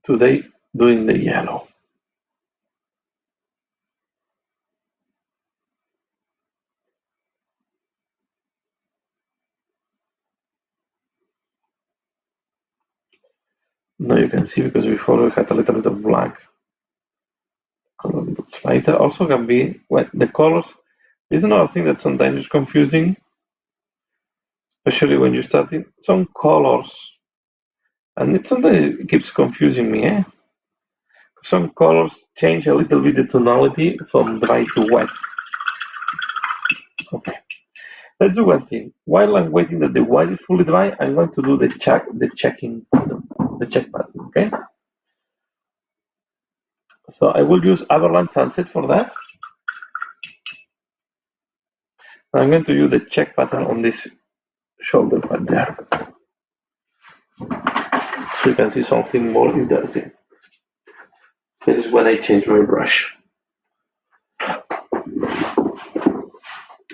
today doing the yellow. Now you can see because before we had a little bit of black. Color looks lighter. Also can be well, the colors. This is another thing that sometimes is confusing, especially when you're starting some colors, and it sometimes keeps confusing me. Some colors change a little bit the tonality from dry to wet. Okay, let's do one thing. While I'm waiting that the white is fully dry, I'm going to do the checking button, the check button. Okay. So I will use Avalanche Sunset for that. I'm going to use the check button on this shoulder pad there. So you can see something more interesting. This is when I change my brush.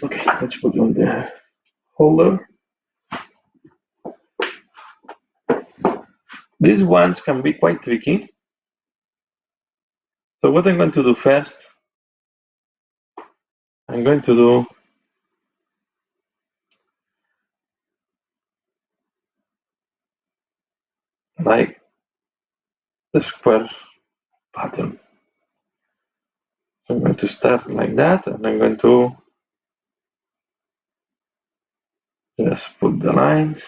Okay, let's put on the holder. These ones can be quite tricky. So what I'm going to do first, I'm going to do like the square pattern. So I'm going to start like that, and I'm going to just put the lines.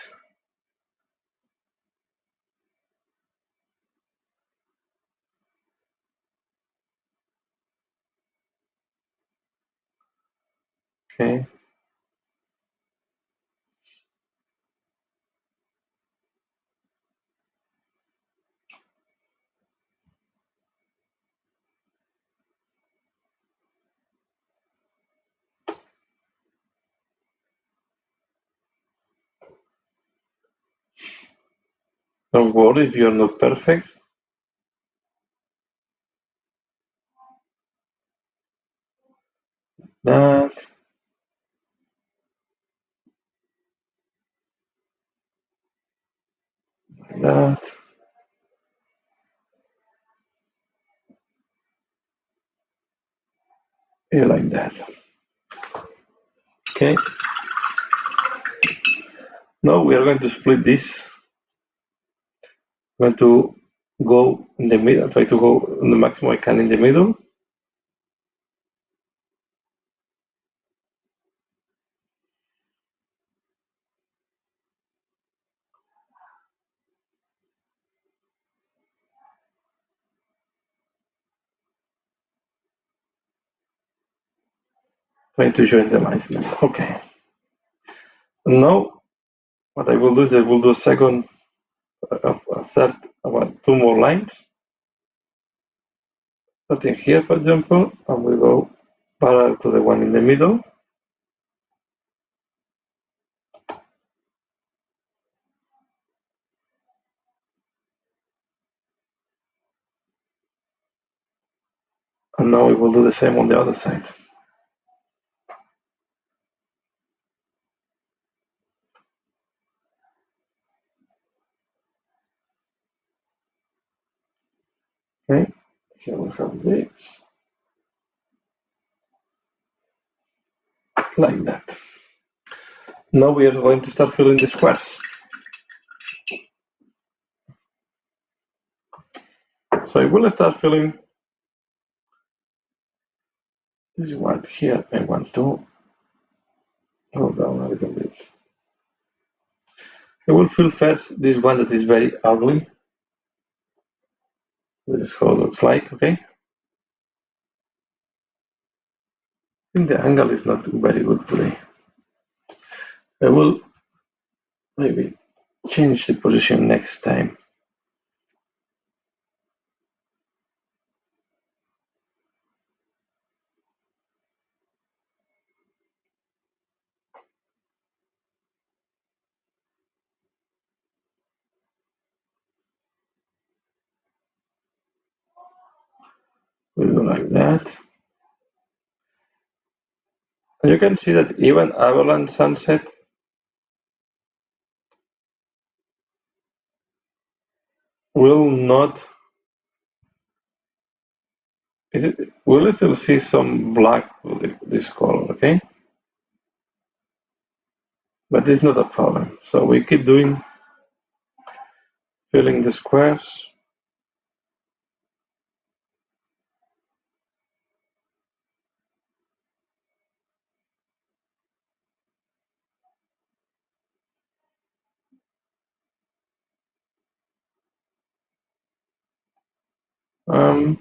Okay. Don't worry if you're not perfect. That. Like that. Yeah, like that. Okay. Now we are going to split this. I'm going to go in the middle, try to go the maximum I can in the middle. Trying to join the lines now. Okay. Now, what I will do is I will do a second, a third, about 2 more lines. Starting here, for example, and we go parallel to the one in the middle. And now we will do the same on the other side. Okay, here we have this, like that. Now we are going to start filling the squares. So I will start filling this one here. I want to go down a little bit. I will fill first this one that is very ugly. This is how it looks like, okay? I think the angle is not very good today. I will maybe change the position next time. We'll go like that. And you can see that even Avalanche Sunset will not. We'll still see some black with this color, okay? But it's not a problem. So we keep doing filling the squares. Um,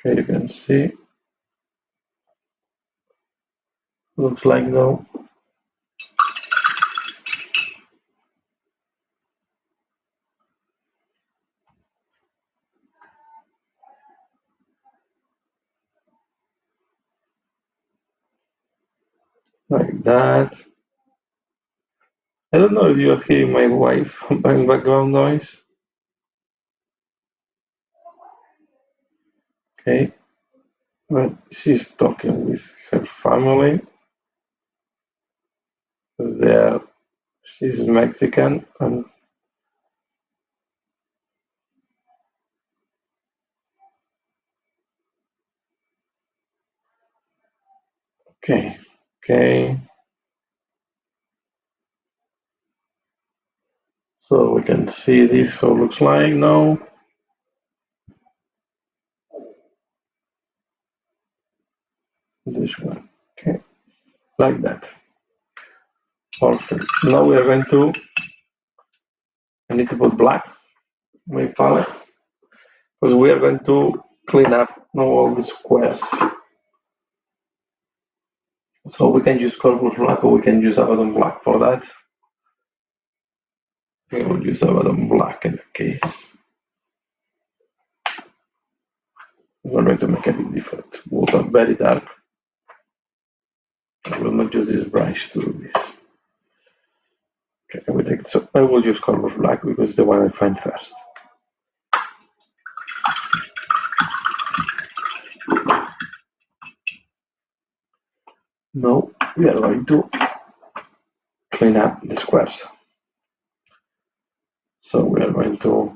okay, you can see. Looks like now. Like that. I don't know if you're hearing my wife by background noise. Okay, but she's talking with her family. There, she's Mexican, and okay, okay. So we can see this how it looks like now. This one, okay, like that. Perfect. Now we are going to. I need to put black in my palette because we are going to clean up now all the squares. So we can use Corpus Black or we can use Abaddon Black for that. We will use Abaddon Black in the case. We're going to make a bit different. Both are very dark. I will not use this brush to do this. Okay, so I will use Corpus Black because it's the one I find first. Now we are going to clean up the squares. So we are going to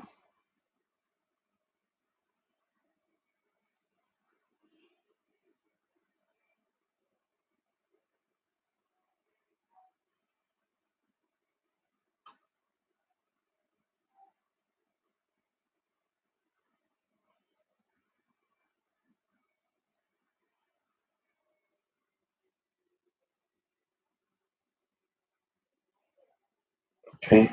Okay,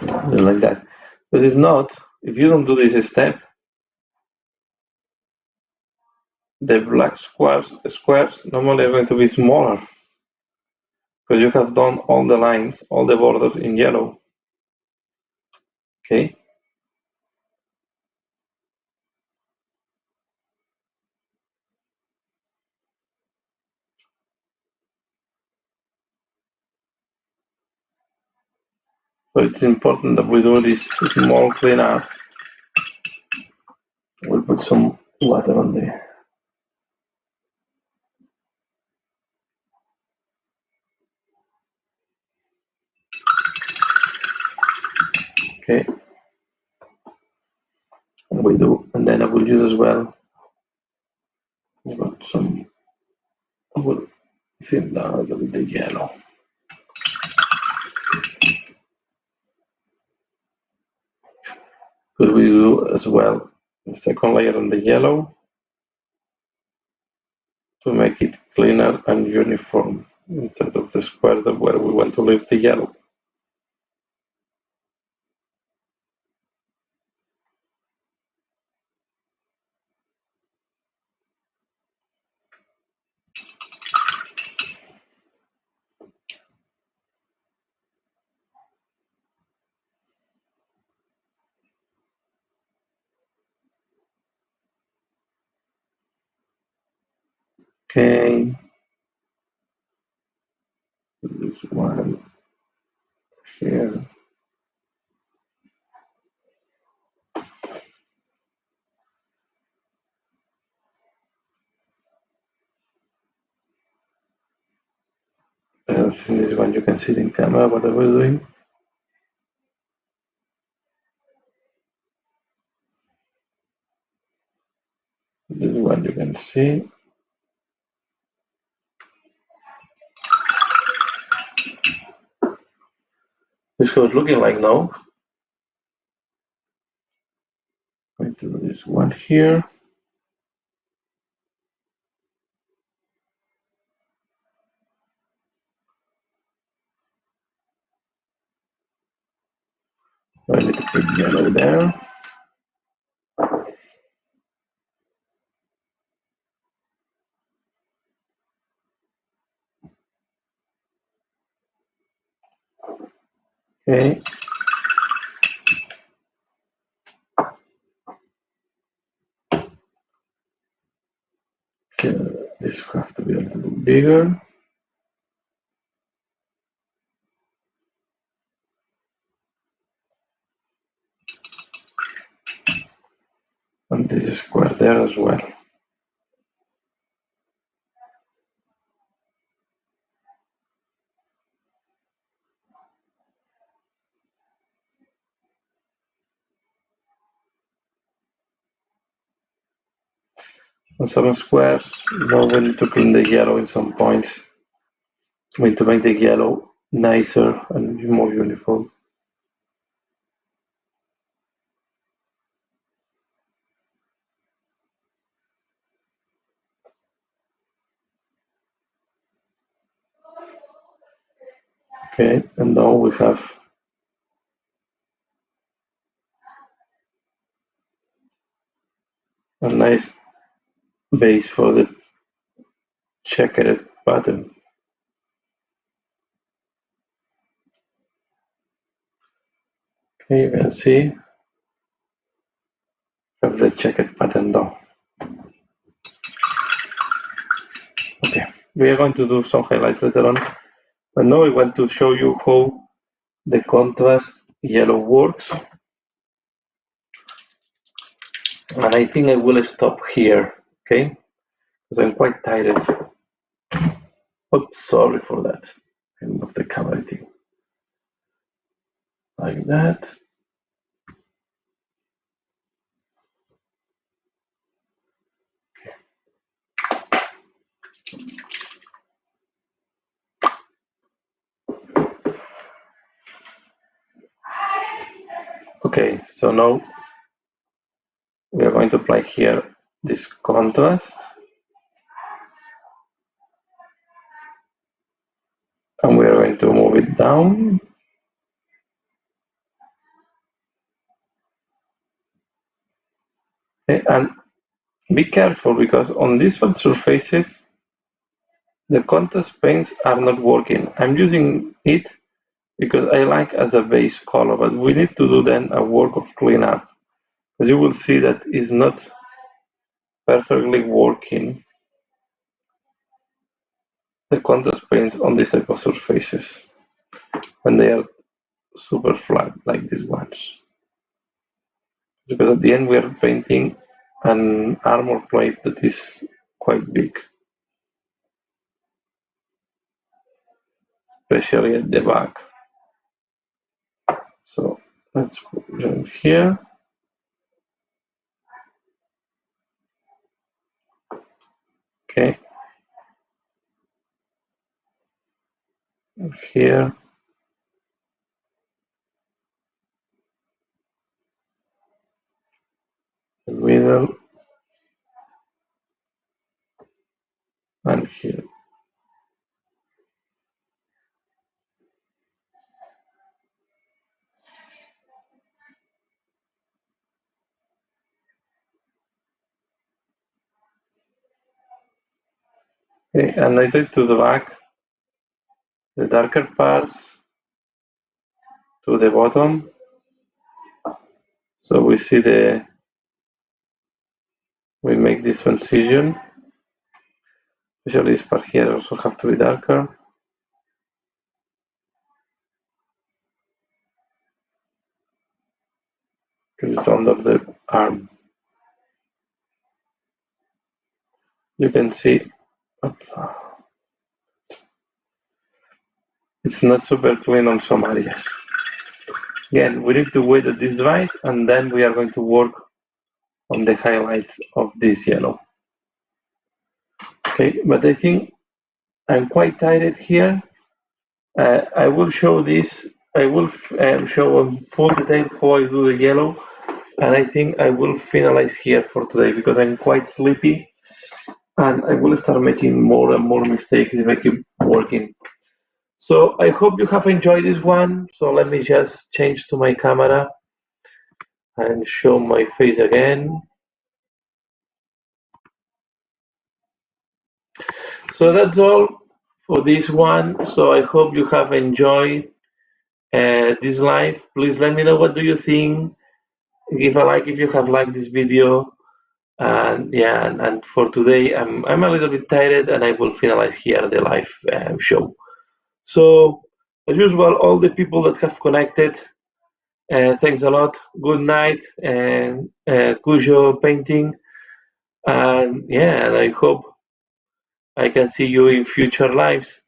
just like that. Because if not, if you don't do this step, the black squares normally are going to be smaller because you have done all the lines, all the borders in yellow. Okay. So it's important that we do this small cleanup. We'll put some water on there. Okay. And we do, and then I will use as well. I've got some. I will thin down a little bit the yellow. Because we do as well the second layer on the yellow to make it cleaner and uniform instead of the square that where we want to leave the yellow. Okay. This one here. And this one you can see it in camera what I was doing. This one you can see. This was looking like now. Going to do this one here. I need to put yellow there. Okay. Okay, this has to be a little bit bigger. And this square there as well. And some squares, now we need to clean the yellow in some points. We need to make the yellow nicer and more uniform. Okay, and now we have a nice base for the checkered pattern. Okay, you can see have the checkered pattern down. Okay, we are going to do some highlights later on, but now I want to show you how the contrast yellow works. And I think I will stop here, okay? Because I'm quite tired. Oh, sorry for that. I move the camera thing. Like that. Okay, so now we are going to apply here this contrast. And we are going to move it down And be careful because on these flat surfaces, the contrast paints are not working. I'm using it because I like as a base color, but we need to do then a work of cleanup. As you will see that is not perfectly working the contrast paints on this type of surfaces when they are super flat like these ones. Because at the end we are painting an armor plate that is quite big, especially at the back. So let's put them here. Okay. Here. The middle. And here. Okay, and I take to the back the darker parts to the bottom. So we see we make this transition. Especially this part here also have to be darker. Because it's under the arm. You can see it's not super clean on some areas. Again, we need to wait that this dries and then we are going to work on the highlights of this yellow. Okay, but I think I'm quite tired here. I will show this, I will show in full detail how I do the yellow, and I think I will finalize here for today because I'm quite sleepy and I will start making more and more mistakes if I keep working. So I hope you have enjoyed this one. So let me just change to my camera and show my face again. So that's all for this one. So I hope you have enjoyed this live. Please let me know what do you think. Give a like if you have liked this video. And yeah, and for today, I'm a little bit tired, and I will finalize here the live show. So as usual, all the people that have connected, thanks a lot. Good night, and Cujo painting, and yeah, and I hope I can see you in future lives.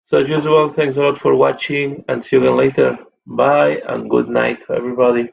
So as usual, thanks a lot for watching, and see you again later. Bye and good night to everybody.